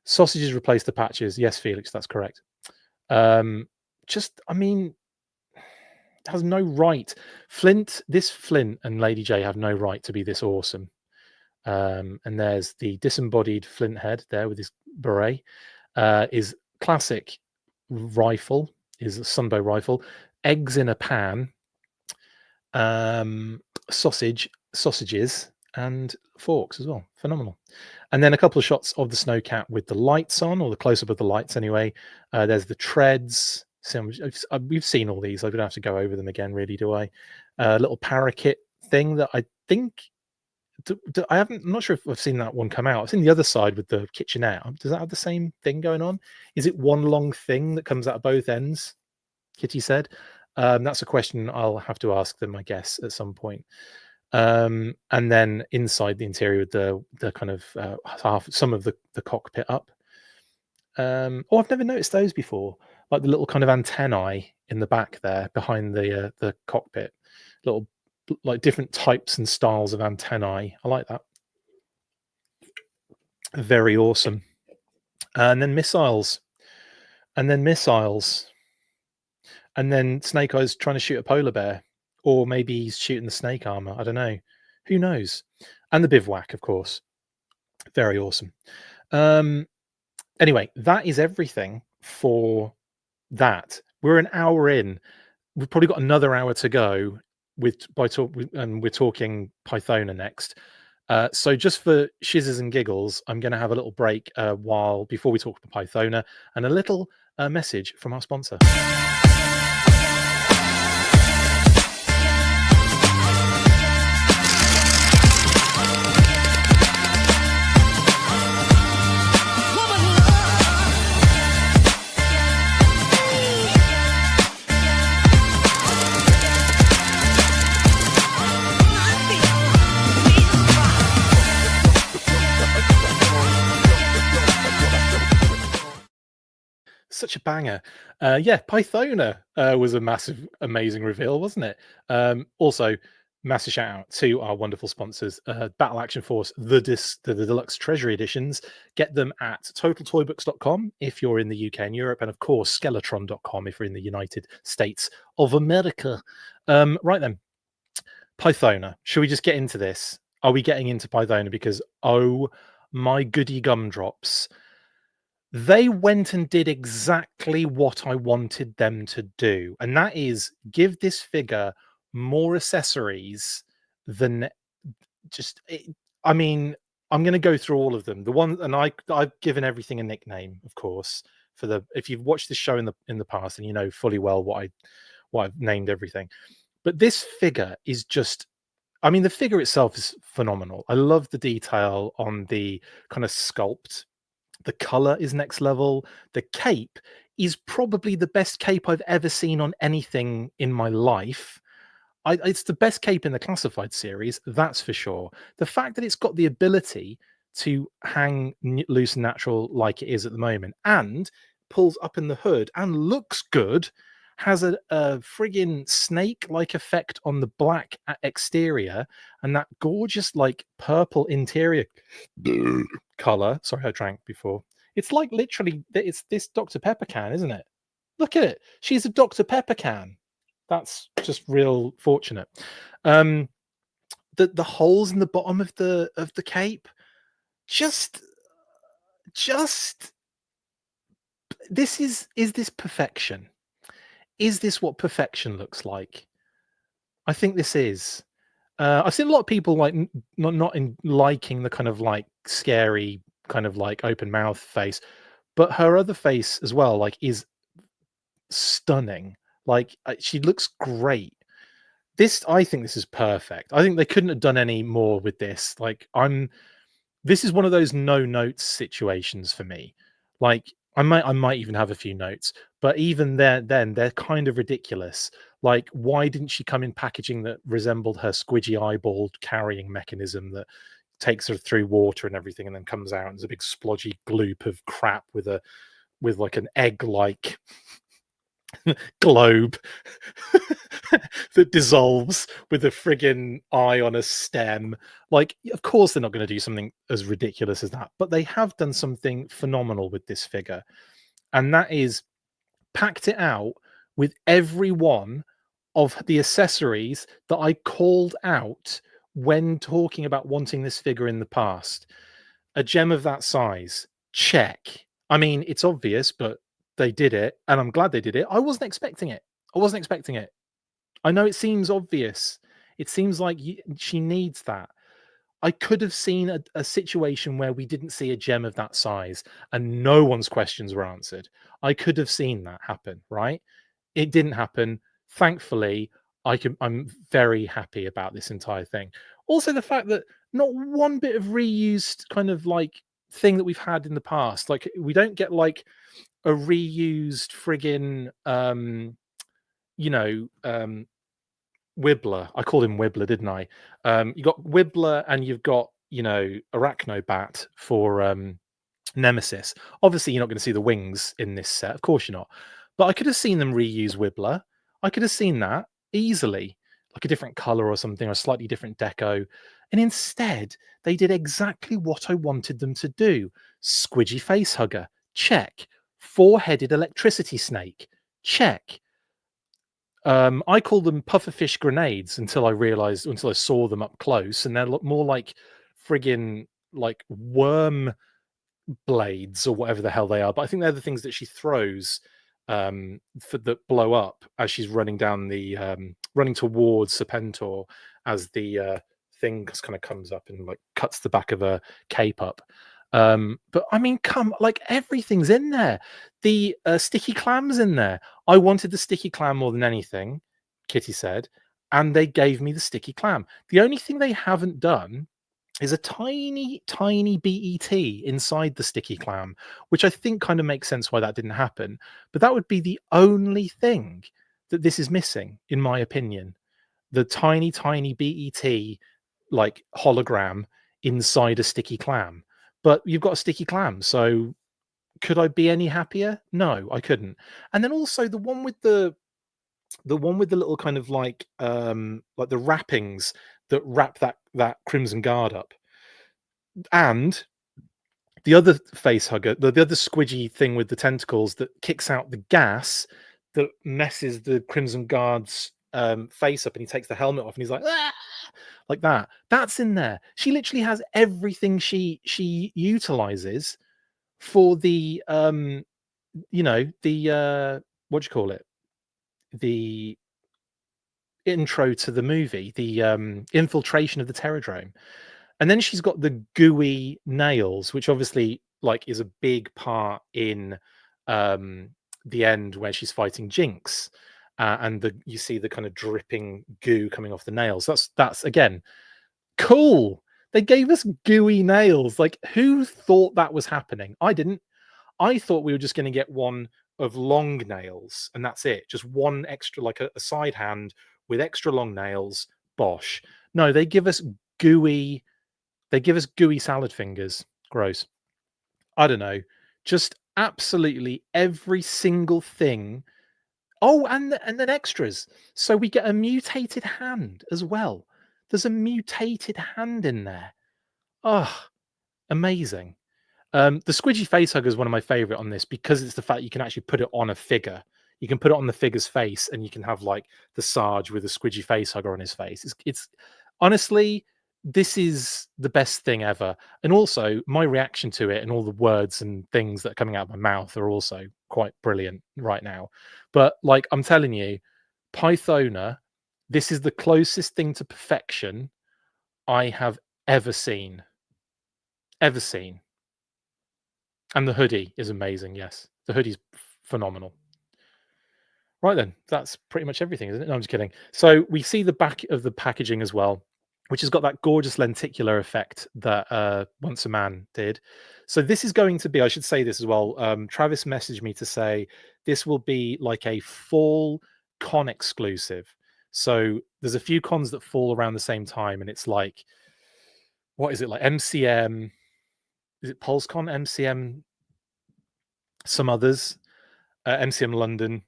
Sausages replace the patches. Yes, Felix, that's correct. Just, I mean, has no right. This Flint and Lady J have no right to be this awesome. And there's the disembodied Flint head there with his beret. Is classic rifle, is a Sunbow rifle. Eggs in a pan. Sausages and forks as well. Phenomenal. And then a couple of shots of the Snowcat with the lights on, or the close-up of the lights anyway. There's the treads. We've seen all these. I don't have to go over them again, really, do I? A little parakeet thing that I think... I'm not sure if I've seen that one come out. I've seen the other side with the kitchenette. Does that have the same thing going on? Is it one long thing that comes out of both ends? Kitty said. That's a question I'll have to ask them, I guess, at some point. And then inside the interior with the kind of some of the cockpit up. I've never noticed those before. Like the little kind of antennae in the back there behind the cockpit. Little like different types and styles of antennae. I like that. Very awesome. And then missiles. And then Snake Eyes trying to shoot a polar bear, or maybe he's shooting the snake armor. I don't know. Who knows? And the bivouac, of course. Very awesome. Anyway, that is everything for that. We're an hour in. We've probably got another hour to go and we're talking Pythona next. So just for shizzes and giggles, I'm going to have a little break before we talk about Pythona, and a little message from our sponsor. Such a banger. Yeah, Pythona was a massive, amazing reveal, wasn't it? Also, massive shout out to our wonderful sponsors, Battle Action Force, the Deluxe Treasury Editions. Get them at totaltoybooks.com if you're in the UK and Europe, and of course, Skeletron.com if you're in the United States of America. Right then, Pythona. Should we just get into this? Are we getting into Pythona? Because, oh my goody gumdrops, they went and did exactly what I wanted them to do. And that is give this figure more accessories than just... I mean, I'm going to go through all of them. The one, and I've given everything a nickname, of course. For the if you've watched this show in the past, and you know fully well what I've named everything. But this figure is just, I mean, the figure itself is phenomenal. I love the detail on the kind of sculpt. The color is next level. The cape is probably the best cape I've ever seen on anything in my life. It's the best cape in the classified series, that's for sure. The fact that it's got the ability to hang loose and natural like it is at the moment, and pulls up in the hood and looks good, has a friggin' snake-like effect on the black exterior, and that gorgeous like purple interior color. Sorry, I drank before. It's like literally, it's this Dr. Pepper can, isn't it? Look at it. She's a Dr. Pepper can. That's just real fortunate. The holes in the bottom of the cape, just this is this perfection? Is this what perfection looks like? I think this is. I've seen a lot of people like not in liking the kind of like scary kind of like open mouth face, but her other face as well like is stunning. Like she looks great. I think this is perfect. I think they couldn't have done any more with this. Like this is one of those no notes situations for me. Like I might even have a few notes, but even then they're kind of ridiculous. Like why didn't she come in packaging that resembled her squidgy eyeball carrying mechanism that takes her through water and everything and then comes out and is a big splodgy gloop of crap with like an egg like globe that dissolves with a friggin' eye on a stem. Like, of course, they're not going to do something as ridiculous as that, but they have done something phenomenal with this figure, and that is packed it out with every one of the accessories that I called out when talking about wanting this figure in the past. A gem of that size, check. I mean, it's obvious, but they did it, and I'm glad they did it. I wasn't expecting it. I wasn't expecting it. I know it seems obvious. It seems like she needs that. I could have seen a situation where we didn't see a gem of that size and no one's questions were answered. I could have seen that happen, right? It didn't happen. Thankfully, I'm very happy about this entire thing. Also, the fact that not one bit of reused kind of like thing that we've had in the past. Like we don't get like a reused friggin' you know, Wibbler. I called him Wibbler, didn't I? You got Wibbler and you've got, you know, Arachnobat for Nemesis. Obviously, you're not going to see the wings in this set. Of course you're not. But I could have seen them reuse Wibbler. I could have seen that easily, like a different color or something, or a slightly different deco. And instead, they did exactly what I wanted them to do. Squidgy face hugger, check. Four-headed electricity snake, check. I call them pufferfish grenades until I saw them up close, and they look more like friggin' like worm blades or whatever the hell they are. But I think they're the things that she throws that blow up as she's running down the running towards Serpentor as the thing kind of comes up and like cuts the back of her cape up. But I mean, like everything's in there. The sticky clam's in there. I wanted the sticky clam more than anything, Kitty said, and they gave me the sticky clam. The only thing they haven't done is a tiny, tiny BET inside the sticky clam, which I think kind of makes sense why that didn't happen. But that would be the only thing that this is missing, in my opinion. The tiny, tiny BET like hologram inside a sticky clam. But you've got a sticky clam, so could I be any happier? No, I couldn't. And then also the one with the little kind of like the wrappings that wrap that Crimson Guard up, and the other face hugger, the other squidgy thing with the tentacles that kicks out the gas that messes the Crimson Guard's face up, and he takes the helmet off and he's like, ah! Like that. That's in there. She literally has everything she utilizes for the you know, the what do you call it? The intro to the movie, the infiltration of the Terradrome. And then she's got the gooey nails, which obviously like is a big part in the end where she's fighting Jinx. And you see the kind of dripping goo coming off the nails. That's again cool. They gave us gooey nails. Like, who thought that was happening? I didn't. I thought we were just going to get one of long nails, and that's it. Just one extra, like a side hand with extra long nails. Bosh. No, they give us gooey. They give us gooey salad fingers. Gross. I don't know. Just absolutely every single thing. Oh, and then extras. So we get a mutated hand as well. There's a mutated hand in there. Oh, amazing. The squidgy face hugger is one of my favorite on this because it's the fact you can actually put it on a figure. You can put it on the figure's face, and you can have like the Sarge with a squidgy face hugger on his face. It's honestly, this is the best thing ever. And also, my reaction to it and all the words and things that are coming out of my mouth are also quite brilliant right now. But like I'm telling you, Pythona, this is the closest thing to perfection I have ever seen. Ever seen. And the hoodie is amazing. Yes, the hoodie's phenomenal. Right then, that's pretty much everything, isn't it? No, I'm just kidding. So we see the back of the packaging as well, which has got that gorgeous lenticular effect that Once a Man did. So this is going to be, I should say this as well. Travis messaged me to say this will be like a fall con exclusive. So there's a few cons that fall around the same time, and it's like, what is it like? MCM? Is it PulseCon? MCM? Some others? MCM London.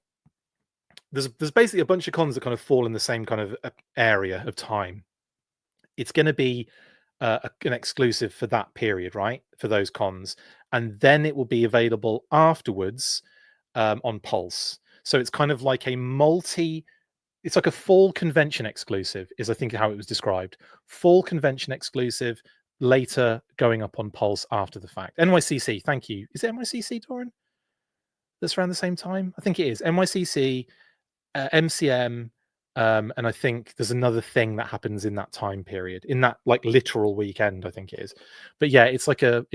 There's basically a bunch of cons that kind of fall in the same kind of area of time. It's going to be an exclusive for that period, right? For those cons, and then it will be available afterwards on Pulse. So it's kind of like a it's like a fall convention exclusive, is I think how it was described. Fall convention exclusive, later going up on Pulse after the fact. NYCC, thank you. Is it NYCC, Doran? That's around the same time? I think it is. NYCC, MCM, and I think there's another thing that happens in that time period, in that like literal weekend, I think it is. But yeah, it's like a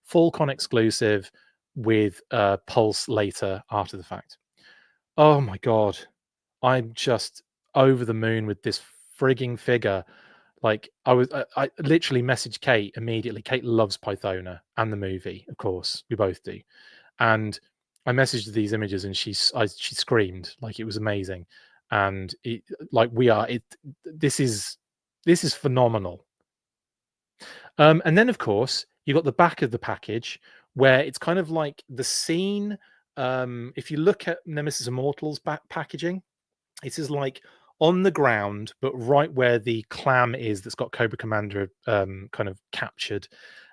full con exclusive with Pulse later after the fact. Oh my god, I'm just over the moon with this frigging figure. Like I literally messaged Kate immediately. Kate loves Pythona and the movie, of course, we both do. And I messaged these images, and she screamed like it was amazing, and this is phenomenal. And then of course you got the back of the package where it's kind of like the scene. If you look at Nemesis Immortals packaging, it is like on the ground, but right where the clam is that's got Cobra Commander kind of captured.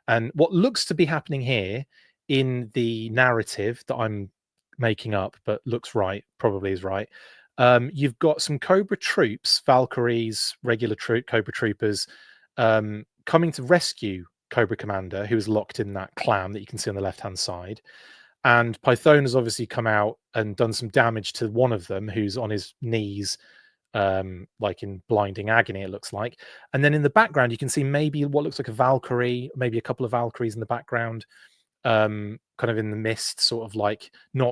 And what looks to be happening here in the narrative that I'm making up, but looks right, probably is right. You've got some Cobra troops, Valkyries, regular Cobra troopers, coming to rescue Cobra Commander, who is locked in that clam that you can see on the left-hand side. And Python has obviously come out and done some damage to one of them, who's on his knees, like in blinding agony, it looks like. And then in the background, you can see maybe what looks like a Valkyrie, maybe a couple of Valkyries in the background, kind of in the mist, sort of like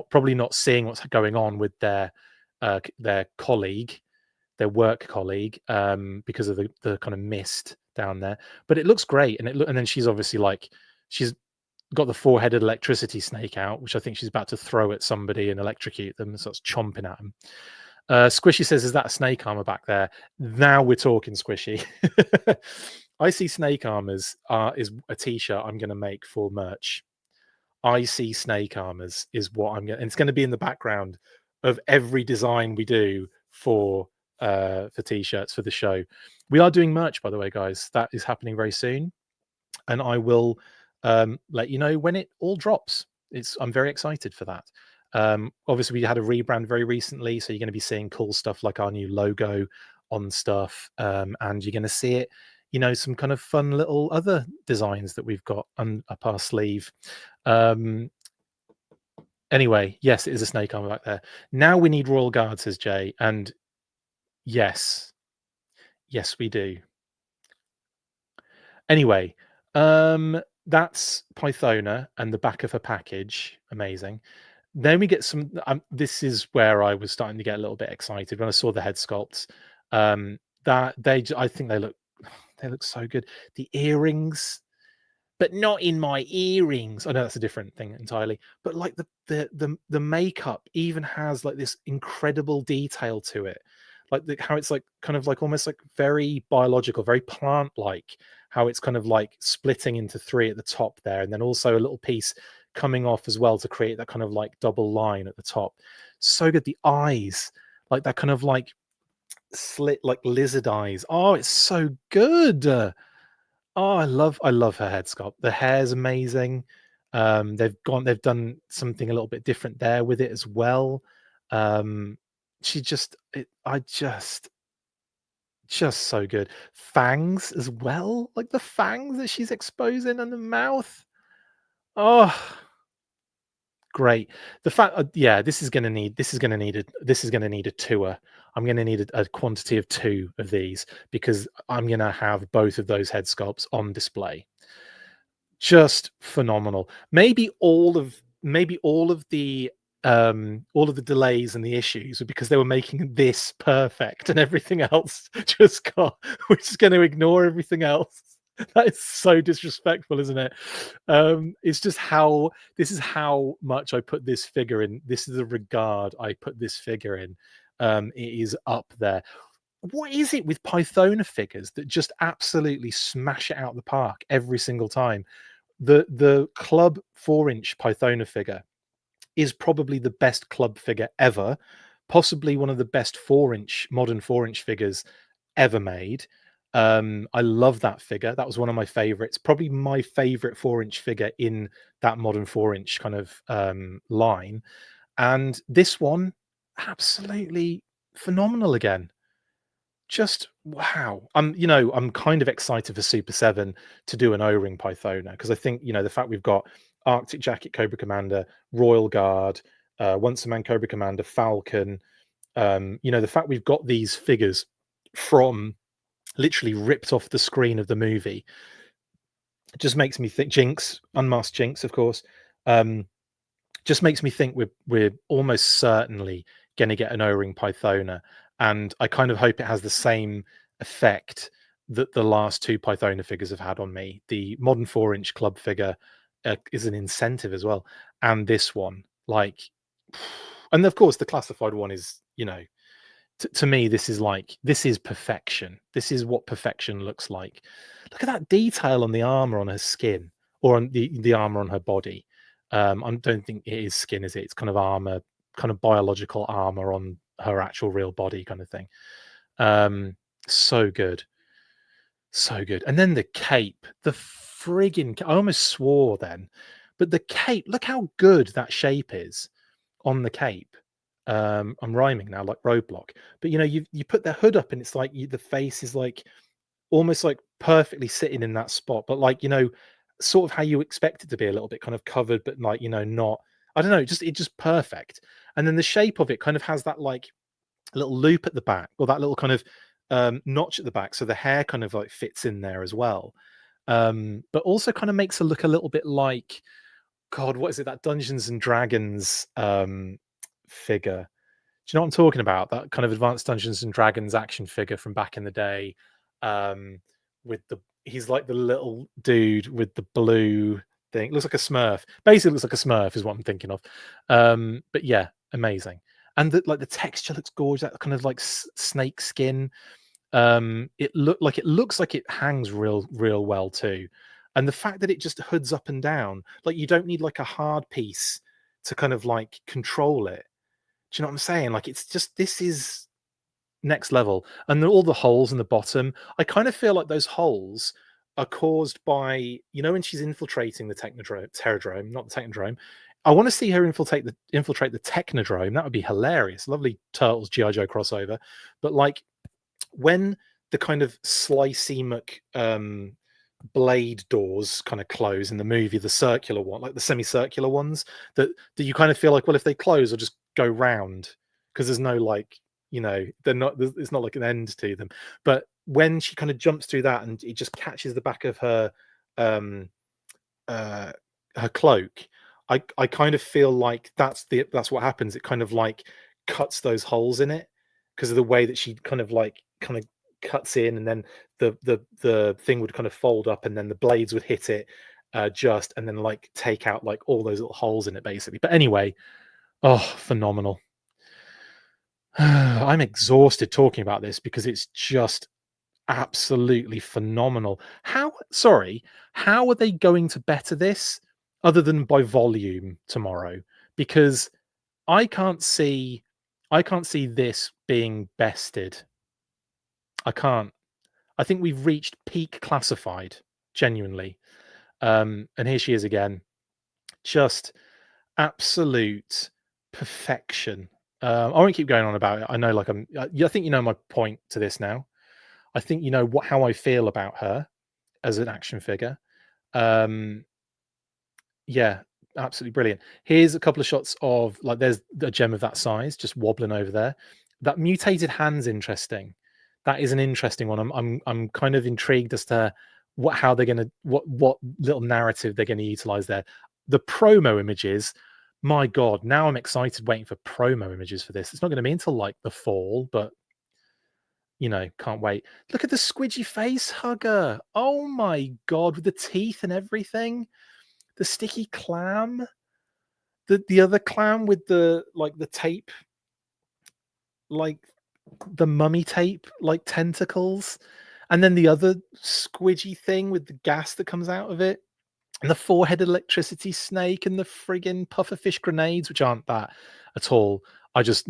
probably not seeing what's going on with their colleague, their work colleague, because of the kind of mist down there. But it looks great, and then she's obviously like she's got the four-headed electricity snake out, which I think she's about to throw at somebody and electrocute them, so it's chomping at them. Squishy says, is that a snake armor back there? Now we're talking, Squishy. I see snake armors is a t-shirt I'm going to make for merch. I see snake armors is what I'm going to, and it's going to be in the background of every design we do for t-shirts for the show. We are doing merch, by the way, guys. That is happening very soon, and I will let you know when it all drops. I'm very excited for that. Obviously, we had a rebrand very recently, so you're going to be seeing cool stuff like our new logo on stuff, and you're going to see it, some kind of fun little other designs that we've got up our sleeve. Anyway, yes, it is a snake armor back there. Now we need Royal Guard, says Jay, and yes, we do. Anyway, that's Pythona and the back of her package. Amazing. Then we get some. This is where I was starting to get a little bit excited when I saw the head sculpts. That I think they look so good. The earrings, but not in my earrings. I know that's a different thing entirely. But like the makeup even has like this incredible detail to it, like how it's like kind of like almost like very biological, very plant like. How it's kind of like splitting into three at the top there, and then also a little piece coming off as well to create that kind of like double line at the top. So good. The eyes, like that kind of like slit like lizard eyes. Oh, it's so good. Oh, I love her head sculpt. The hair's amazing. They've done something a little bit different there with it as well. She just, I just so good. Fangs as well, like the fangs that she's exposing in the mouth. Oh, great. The fact, yeah, this is gonna need a tour. I'm gonna need a quantity of 2 of these because I'm gonna have both of those head sculpts on display. Just phenomenal. All of the delays and the issues were because they were making this perfect and everything else just got we're just going to ignore everything else. That is so disrespectful, isn't it? It's just how this is how much I put this figure in. This is the regard I put this figure in. It is up there. What is it with Pythona figures that just absolutely smash it out the park every single time? The club 4-inch Pythona figure is probably the best club figure ever, possibly one of the best 4-inch modern 4-inch figures ever made. I love that figure. That was one of my favorites, probably my favorite 4-inch figure in that modern 4-inch kind of line. And this one, absolutely phenomenal again. Just wow. I'm kind of excited for Super 7 to do an O-ring Pythona because I think, the fact we've got Arctic Jacket Cobra Commander, Royal Guard, Once a Man Cobra Commander, Falcon, the fact we've got these figures from literally ripped off the screen of the movie just makes me think Jinx, Unmasked Jinx, of course. Just makes me think we're almost certainly going to get an O-ring Pythona, and I kind of hope it has the same effect that the last 2 Pythona figures have had on me. The modern 4-inch club figure is an incentive as well, and this one, like, and of course the classified one is, to me, this is perfection. This is what perfection looks like. Look at that detail on the armor on her skin, or on the armor on her body. I don't think it is skin, is it? It's kind of armor, kind of biological armor on her actual real body, kind of thing. So good, so good. And then the cape, the friggin', I almost swore then, but the cape. Look how good that shape is on the cape. I'm rhyming now, like Roadblock. But you put the hood up, and it's like the face is like almost like perfectly sitting in that spot, but like sort of how you expect it to be, a little bit kind of covered, but like not. I don't know, just perfect. And then the shape of it kind of has that like little loop at the back, or that little kind of notch at the back, so the hair kind of like fits in there as well. But also kind of makes it look a little bit like, God, what is it? That Dungeons and Dragons figure. Do you know what I'm talking about? That kind of Advanced Dungeons and Dragons action figure from back in the day. With he's like the little dude with the blue thing. Looks like a Smurf. Basically, looks like a Smurf is what I'm thinking of. But yeah, amazing. And the texture looks gorgeous. That kind of like snake skin. It looks like it hangs real well too. And the fact that it just hoods up and down, like you don't need like a hard piece to kind of like control it. Do you know what I'm saying? Like it's just, this is next level. And all the holes in the bottom, I kind of feel like those holes are caused by, when she's infiltrating the Terradrome, not the Technodrome. I want to see her infiltrate the Technodrome. That would be hilarious. Lovely Turtles G.I. Joe crossover. But like when the kind of slicey blade doors kind of close in the movie, the circular one, like the semicircular ones, that you kind of feel like, well, if they close, I'll just go round because there's no like, they're not. It's not like an end to them. But when she kind of jumps through that and it just catches the back of her um her cloak, I kind of feel like that's what happens. It kind of like cuts those holes in it because of the way that she kind of cuts in, and then the thing would kind of fold up, and then the blades would hit it just, and then like take out like all those little holes in it basically. But anyway, oh, phenomenal. I'm exhausted talking about this because it's just absolutely phenomenal. How are they going to better this other than by volume tomorrow? Because I can't see this being bested. I can't. I think we've reached peak classified, genuinely. And here she is again. Just absolute perfection. I won't keep going on about it. I know, like I think you know my point to this now. I think you know how I feel about her as an action figure. Um, yeah, absolutely brilliant. Here's a couple of shots of like there's a gem of that size just wobbling over there. That mutated hand's interesting. That is an interesting one. I'm kind of intrigued as to how they're gonna what little narrative they're gonna utilize there. The promo images, my god, now I'm excited waiting for promo images for this. It's not gonna be until like the fall, but you know, can't wait. Look at the squidgy face hugger. Oh my god, with the teeth and everything. The sticky clam. The other clam with the like the tape, like the mummy tape, like tentacles. And then the other squidgy thing with the gas that comes out of it. And the four-headed electricity snake and the friggin' pufferfish grenades, which aren't that at all. I just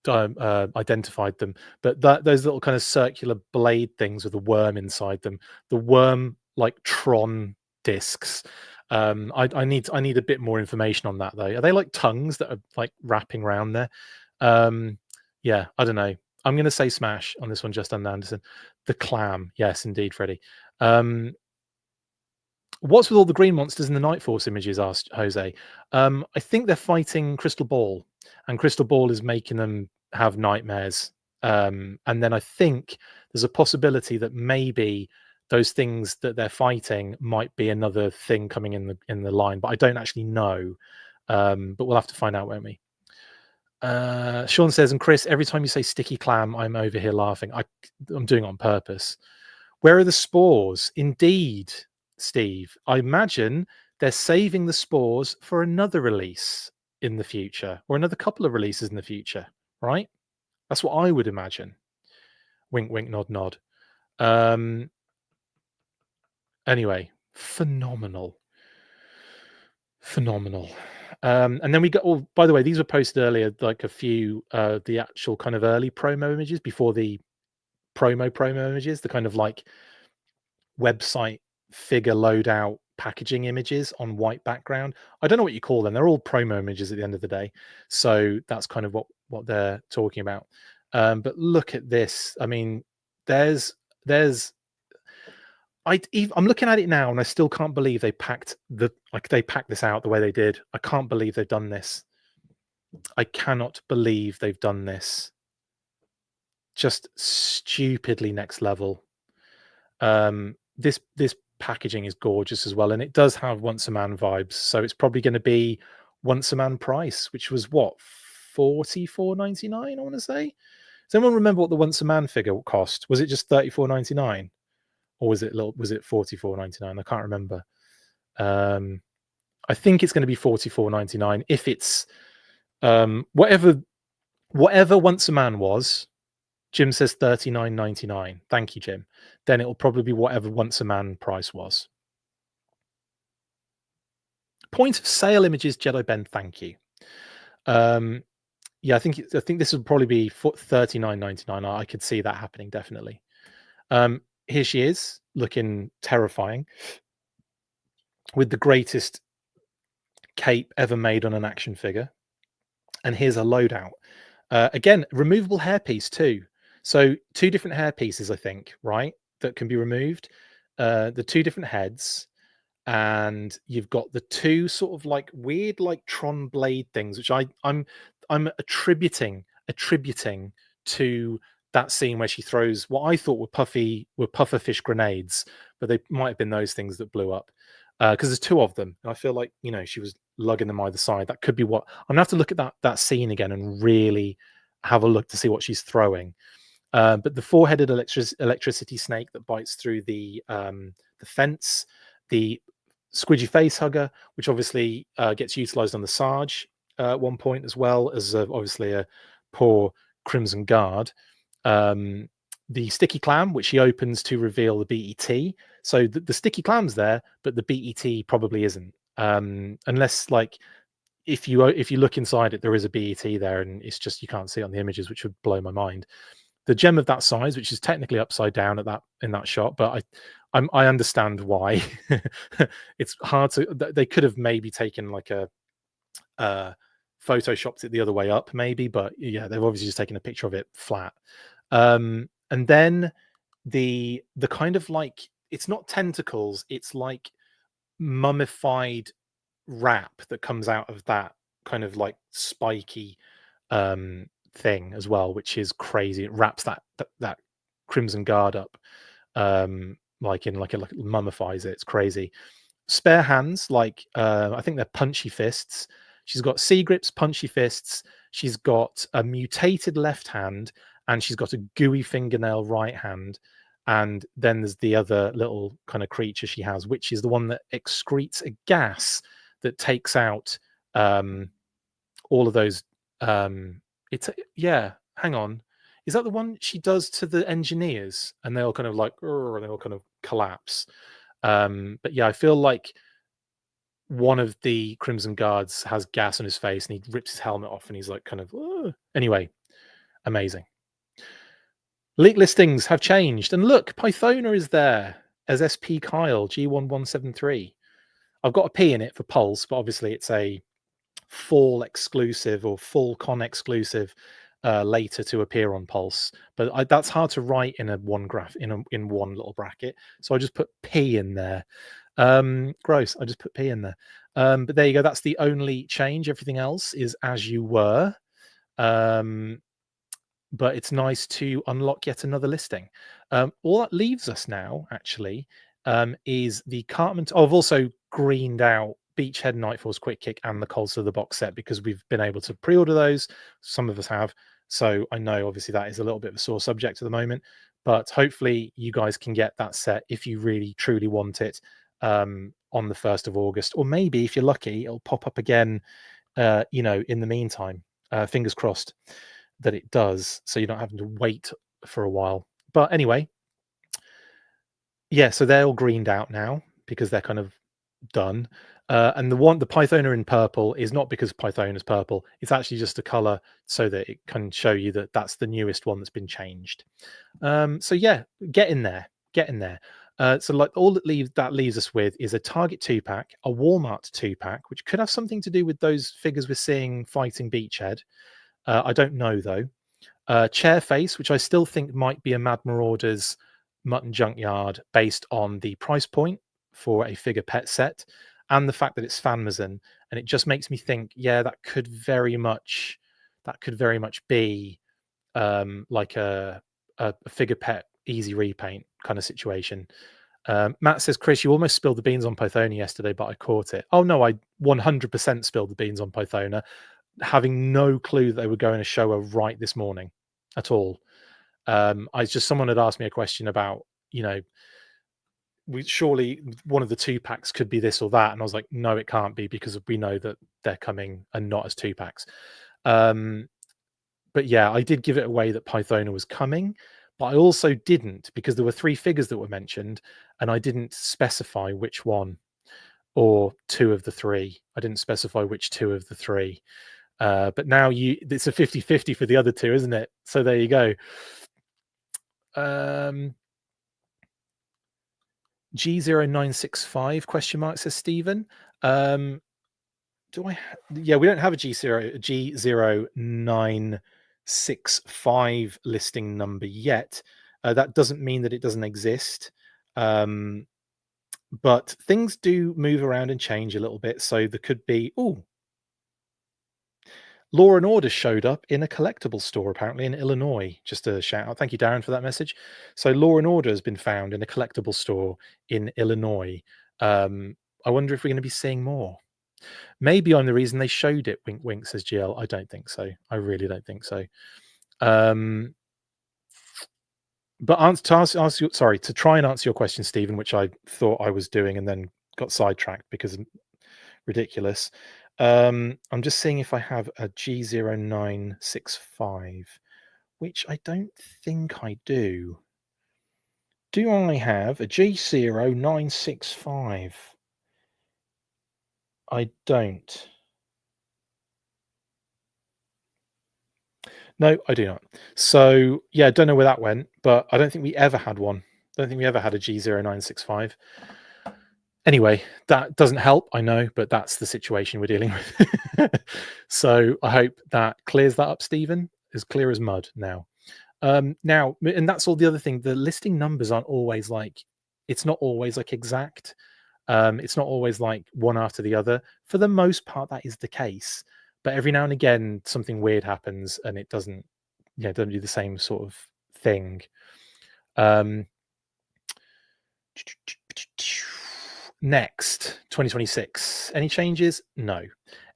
identified them. But those little kind of circular blade things with a worm inside them, the worm like Tron discs. I need a bit more information on that though. Are they like tongues that are like wrapping around there? Yeah, I don't know. I'm going to say smash on this one, just under Anderson. The clam, yes, indeed, Freddie. What's with all the green monsters in the Night Force images? Asked Jose. I think they're fighting Crystal Ball, and Crystal Ball is making them have nightmares. And then I think there's a possibility that maybe those things that they're fighting might be another thing coming in the line, but I don't actually know. But we'll have to find out, won't we? Sean says, and Chris, every time you say sticky clam, I'm over here laughing. I'm doing it on purpose. Where are the spores? Indeed, Steve. I imagine they're saving the spores for another release in the future, or another couple of releases in the future, right? That's what I would imagine. Wink, wink, nod, nod. Anyway, phenomenal. Phenomenal. And then we got, oh, by the way, these were posted earlier, like a few, the actual kind of early promo images before the promo images, the kind of like website figure loadout packaging images on white background. I don't know what you call them. They're all promo images at the end of the day. So that's kind of what they're talking about. But look at this. I mean, I'm looking at it now and I still can't believe they packed this out the way they did. I can't believe they've done this. I cannot believe they've done this. Just stupidly next level. This packaging is gorgeous as well, and it does have Once a Man vibes. So it's probably going to be Once a Man price, which was what, $44.99, I want to say. Does anyone remember what the Once a Man figure cost? Was it just $34.99? Or was it $44.99? I can't remember. I think it's going to be $44.99. If it's whatever Once a Man was, Jim says $39.99. Thank you, Jim. Then it'll probably be whatever Once a Man price was. Point of sale images, Jedi Ben. Thank you. Yeah, I think this would probably be $39.99. I could see that happening definitely. Here she is, looking terrifying, with the greatest cape ever made on an action figure. And here's a loadout. Again, removable hairpiece too. So 2 different hair pieces, I think, right, that can be removed. The 2 different heads, and you've got the 2 sort of like weird, like Tron blade things, which I'm attributing to that scene where she throws what I thought were pufferfish grenades, but they might have been those things that blew up. Because there's two of them, and I feel like she was lugging them either side. That could be what I'm gonna have to look at that scene again and really have a look to see what she's throwing. But the four-headed electricity snake that bites through the fence, the squidgy face hugger, which obviously gets utilized on the Sarge at one point, as well as obviously a poor Crimson Guard. The sticky clam, which he opens to reveal the BET. So the sticky clam's there, but the BET probably isn't, unless like if you look inside it, there is a BET there, and it's just you can't see it on the images, which would blow my mind. The gem of that size, which is technically upside down in that shot, but I understand why. It's hard to. They could have maybe taken like a photoshopped it the other way up, maybe, but yeah, they've obviously just taken a picture of it flat. And then the kind of like, it's not tentacles, it's like mummified wrap that comes out of that kind of like spiky thing as well, which is crazy. It wraps that Crimson Guard up, like mummifies it. It's crazy. Spare hands, like I think they're punchy fists. She's got sea grips, punchy fists. She's got a mutated left hand, and she's got a gooey fingernail right hand. And then there's the other little kind of creature she has, which is the one that excretes a gas that takes out all of those. Yeah, hang on. Is that the one she does to the engineers, and they all kind of like, they all kind of collapse? But yeah, I feel like one of the Crimson Guards has gas on his face, and he rips his helmet off, and he's like, kind of. Anyway, amazing. Leak listings have changed, and look, Pythona is there as SP Kyle G1173. I've got a P in it for Pulse, but obviously it's a fall exclusive or full con exclusive later to appear on Pulse. But that's hard to write in one little bracket, so I just put P in there. Gross. I just put P in there. But there you go. That's the only change. Everything else is as you were. But it's nice to unlock yet another listing. All that leaves us now, actually, is the Cartman. I've also greened out Beachhead, Nightfall's Quick Kick, and the Cold of the box set because we've been able to pre-order those. Some of us have. So I know, obviously, that is a little bit of a sore subject at the moment. But hopefully you guys can get that set if you really, truly want it on the 1st of August. Or maybe, if you're lucky, it'll pop up again, in the meantime. Fingers crossed that it does, so you're not having to wait for a while. But anyway, yeah, so they're all greened out now because they're kind of done. And the Pythona in purple is not because Pythona is purple. It's actually just a color so that it can show you that that's the newest one that's been changed. So yeah, get in there. So like all that leaves us with is a Target 2-pack, a Walmart 2-pack, which could have something to do with those figures we're seeing fighting Beachhead. I don't know though. Chairface, which I still think might be a Mad Marauders Mutton Junkyard based on the price point for a figure pet set, and the fact that it's Fanmazen, and it just makes me think, yeah, that could very much be like a figure pet easy repaint kind of situation. Matt says, Chris, you almost spilled the beans on Pythona yesterday, but I caught it. Oh no, I 100% spilled the beans on Pythona, having no clue that they were going to show her right this morning at all. Someone had asked me a question about, surely one of the 2-packs could be this or that, and I was like, no, it can't be, because we know that they're coming and not as 2-packs. But yeah, I did give it away that Pythona was coming, but I also didn't, because there were 3 figures that were mentioned, and I didn't specify which one, or 2 of the 3. I didn't specify which 2 of the 3. But now it's a 50-50 for the other 2, isn't it? So there you go. G0965 question mark, says Stephen. Yeah, we don't have a G0965 listing number yet. That doesn't mean that it doesn't exist. But things do move around and change a little bit. So there could be, Law and Order showed up in a collectible store, apparently in Illinois. Just a shout out. Thank you, Darren, for that message. So Law and Order has been found in a collectible store in Illinois. I wonder if we're going to be seeing more. Maybe I'm the reason they showed it. Wink, wink, says GL. I don't think so. I really don't think so. But to try and answer your question, Stephen, which I thought I was doing and then got sidetracked because ridiculous. I'm just seeing if I have a G0965, which I don't think I do. Do I have a G0965? I don't. No, I do not. So, yeah, don't know where that went, but I don't think we ever had one. I don't think we ever had a G0965. Anyway, that doesn't help, I know, but that's the situation we're dealing with. So I hope that clears that up, Stephen. As clear as mud now. Now, and that's all the other thing. The listing numbers aren't always like, it's not always like exact. It's not always like one after the other. For the most part, that is the case. But every now and again, something weird happens and it doesn't do the same sort of thing. Next, 2026. Any changes? No.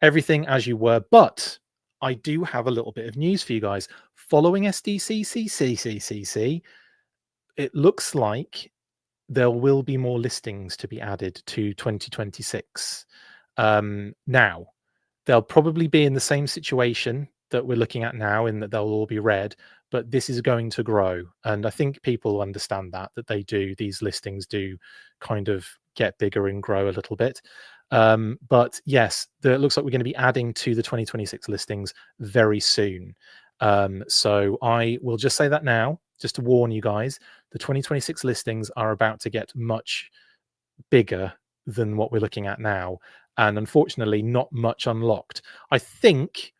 Everything as you were, but I do have a little bit of news for you guys. Following Sdcc, it looks like there will be more listings to be added to 2026. Now, they'll probably be in the same situation that we're looking at now, in that they'll all be red, but this is going to grow. And I think people understand that these listings do kind of get bigger and grow a little bit. But yes, it looks like we're going to be adding to the 2026 listings very soon. So I will just say that now, just to warn you guys, the 2026 listings are about to get much bigger than what we're looking at now. And unfortunately, not much unlocked. I think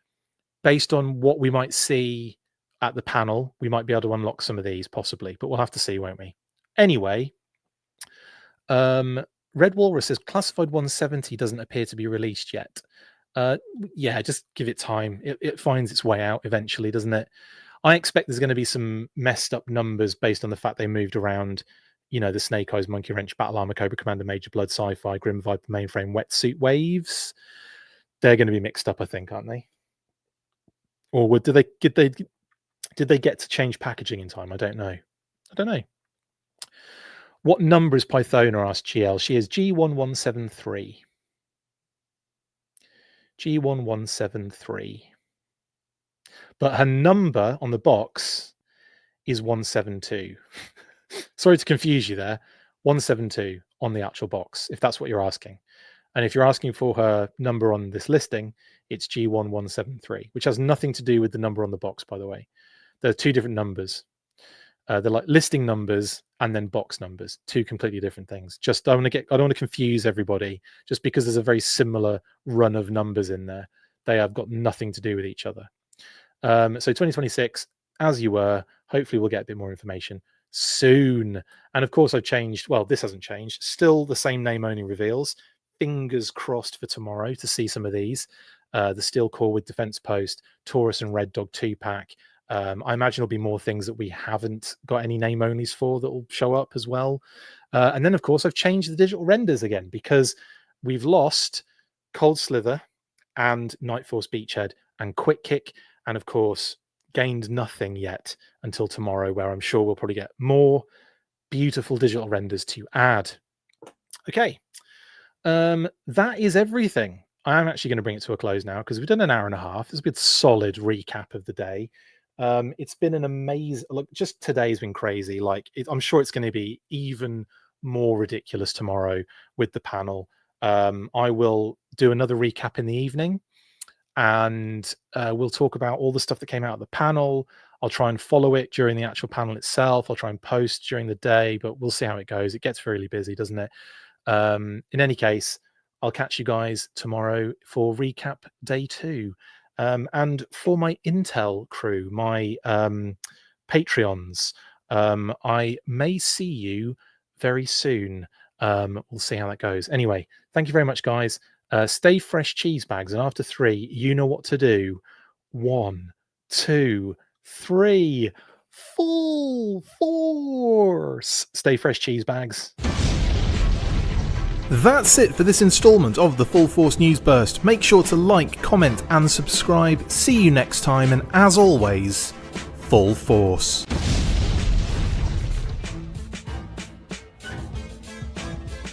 based on what we might see at the panel, we might be able to unlock some of these possibly, but we'll have to see, won't we? Anyway, Red Walrus says classified 170 doesn't appear to be released yet. Yeah, just give it time. It finds its way out eventually, doesn't it? I expect there's going to be some messed up numbers based on the fact they moved around, the Snake Eyes, Monkey Wrench, Battle Armor, Cobra Commander, Major Blood, Sci-Fi, Grim Viper, Mainframe, Wetsuit Waves. They're going to be mixed up, I think, aren't they? Or did they get to change packaging in time? I don't know. What number is Pythona? Asked GL. She is G1173. G1173. But her number on the box is 172. Sorry to confuse you there. 172 on the actual box, if that's what you're asking. And if you're asking for her number on this listing, it's G1173, which has nothing to do with the number on the box, by the way. There are two different numbers. They're like listing numbers and then box numbers, two completely different things. I don't want to confuse everybody just because there's a very similar run of numbers in there. They have got nothing to do with each other. So 2026, as you were, hopefully we'll get a bit more information soon. And of course I've changed. Well, this hasn't changed. Still the same name only reveals. Fingers crossed for tomorrow to see some of these. The Steel Core with Defense Post, Taurus and Red Dog 2-pack. I imagine there'll be more things that we haven't got any name onlys for that will show up as well. And then, of course, I've changed the digital renders again because we've lost Cold Slither and Night Force Beachhead and Quick Kick, and of course, gained nothing yet until tomorrow, where I'm sure we'll probably get more beautiful digital renders to add. Okay, that is everything. I am actually going to bring it to a close now because we've done an hour and a half. It's a good solid recap of the day. It's been an amazing look. Just today's been crazy. I'm sure it's going to be even more ridiculous tomorrow with the panel. I will do another recap in the evening, and we'll talk about all the stuff that came out of the panel. I'll try and follow it during the actual panel itself. I'll try and post during the day, but we'll see how it goes. It gets really busy, doesn't it? In any case, I'll catch you guys tomorrow for recap day 2. And for my Intel crew, my Patreons, I may see you very soon. We'll see how that goes. Anyway, thank you very much, guys. Stay fresh, cheese bags. And after 3, you know what to do. 1, 2, 3. Full force. Stay fresh, cheese bags. That's it for this instalment of the Full Force News Burst. Make sure to like, comment and subscribe. See you next time, and as always, full force.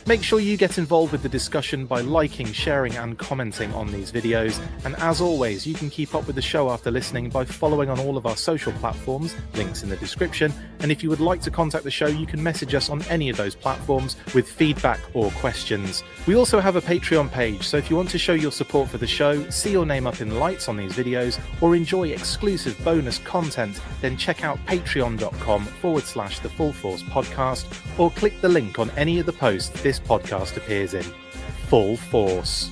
Make sure you get involved with the discussion by liking, sharing and commenting on these videos. And as always, you can keep up with the show after listening by following on all of our social platforms, links in the description. And if you would like to contact the show, you can message us on any of those platforms with feedback or questions. We also have a Patreon page, so if you want to show your support for the show, see your name up in lights on these videos, or enjoy exclusive bonus content, then check out patreon.com/The Full Force Podcast, or click the link on any of the posts this podcast appears in. Full force.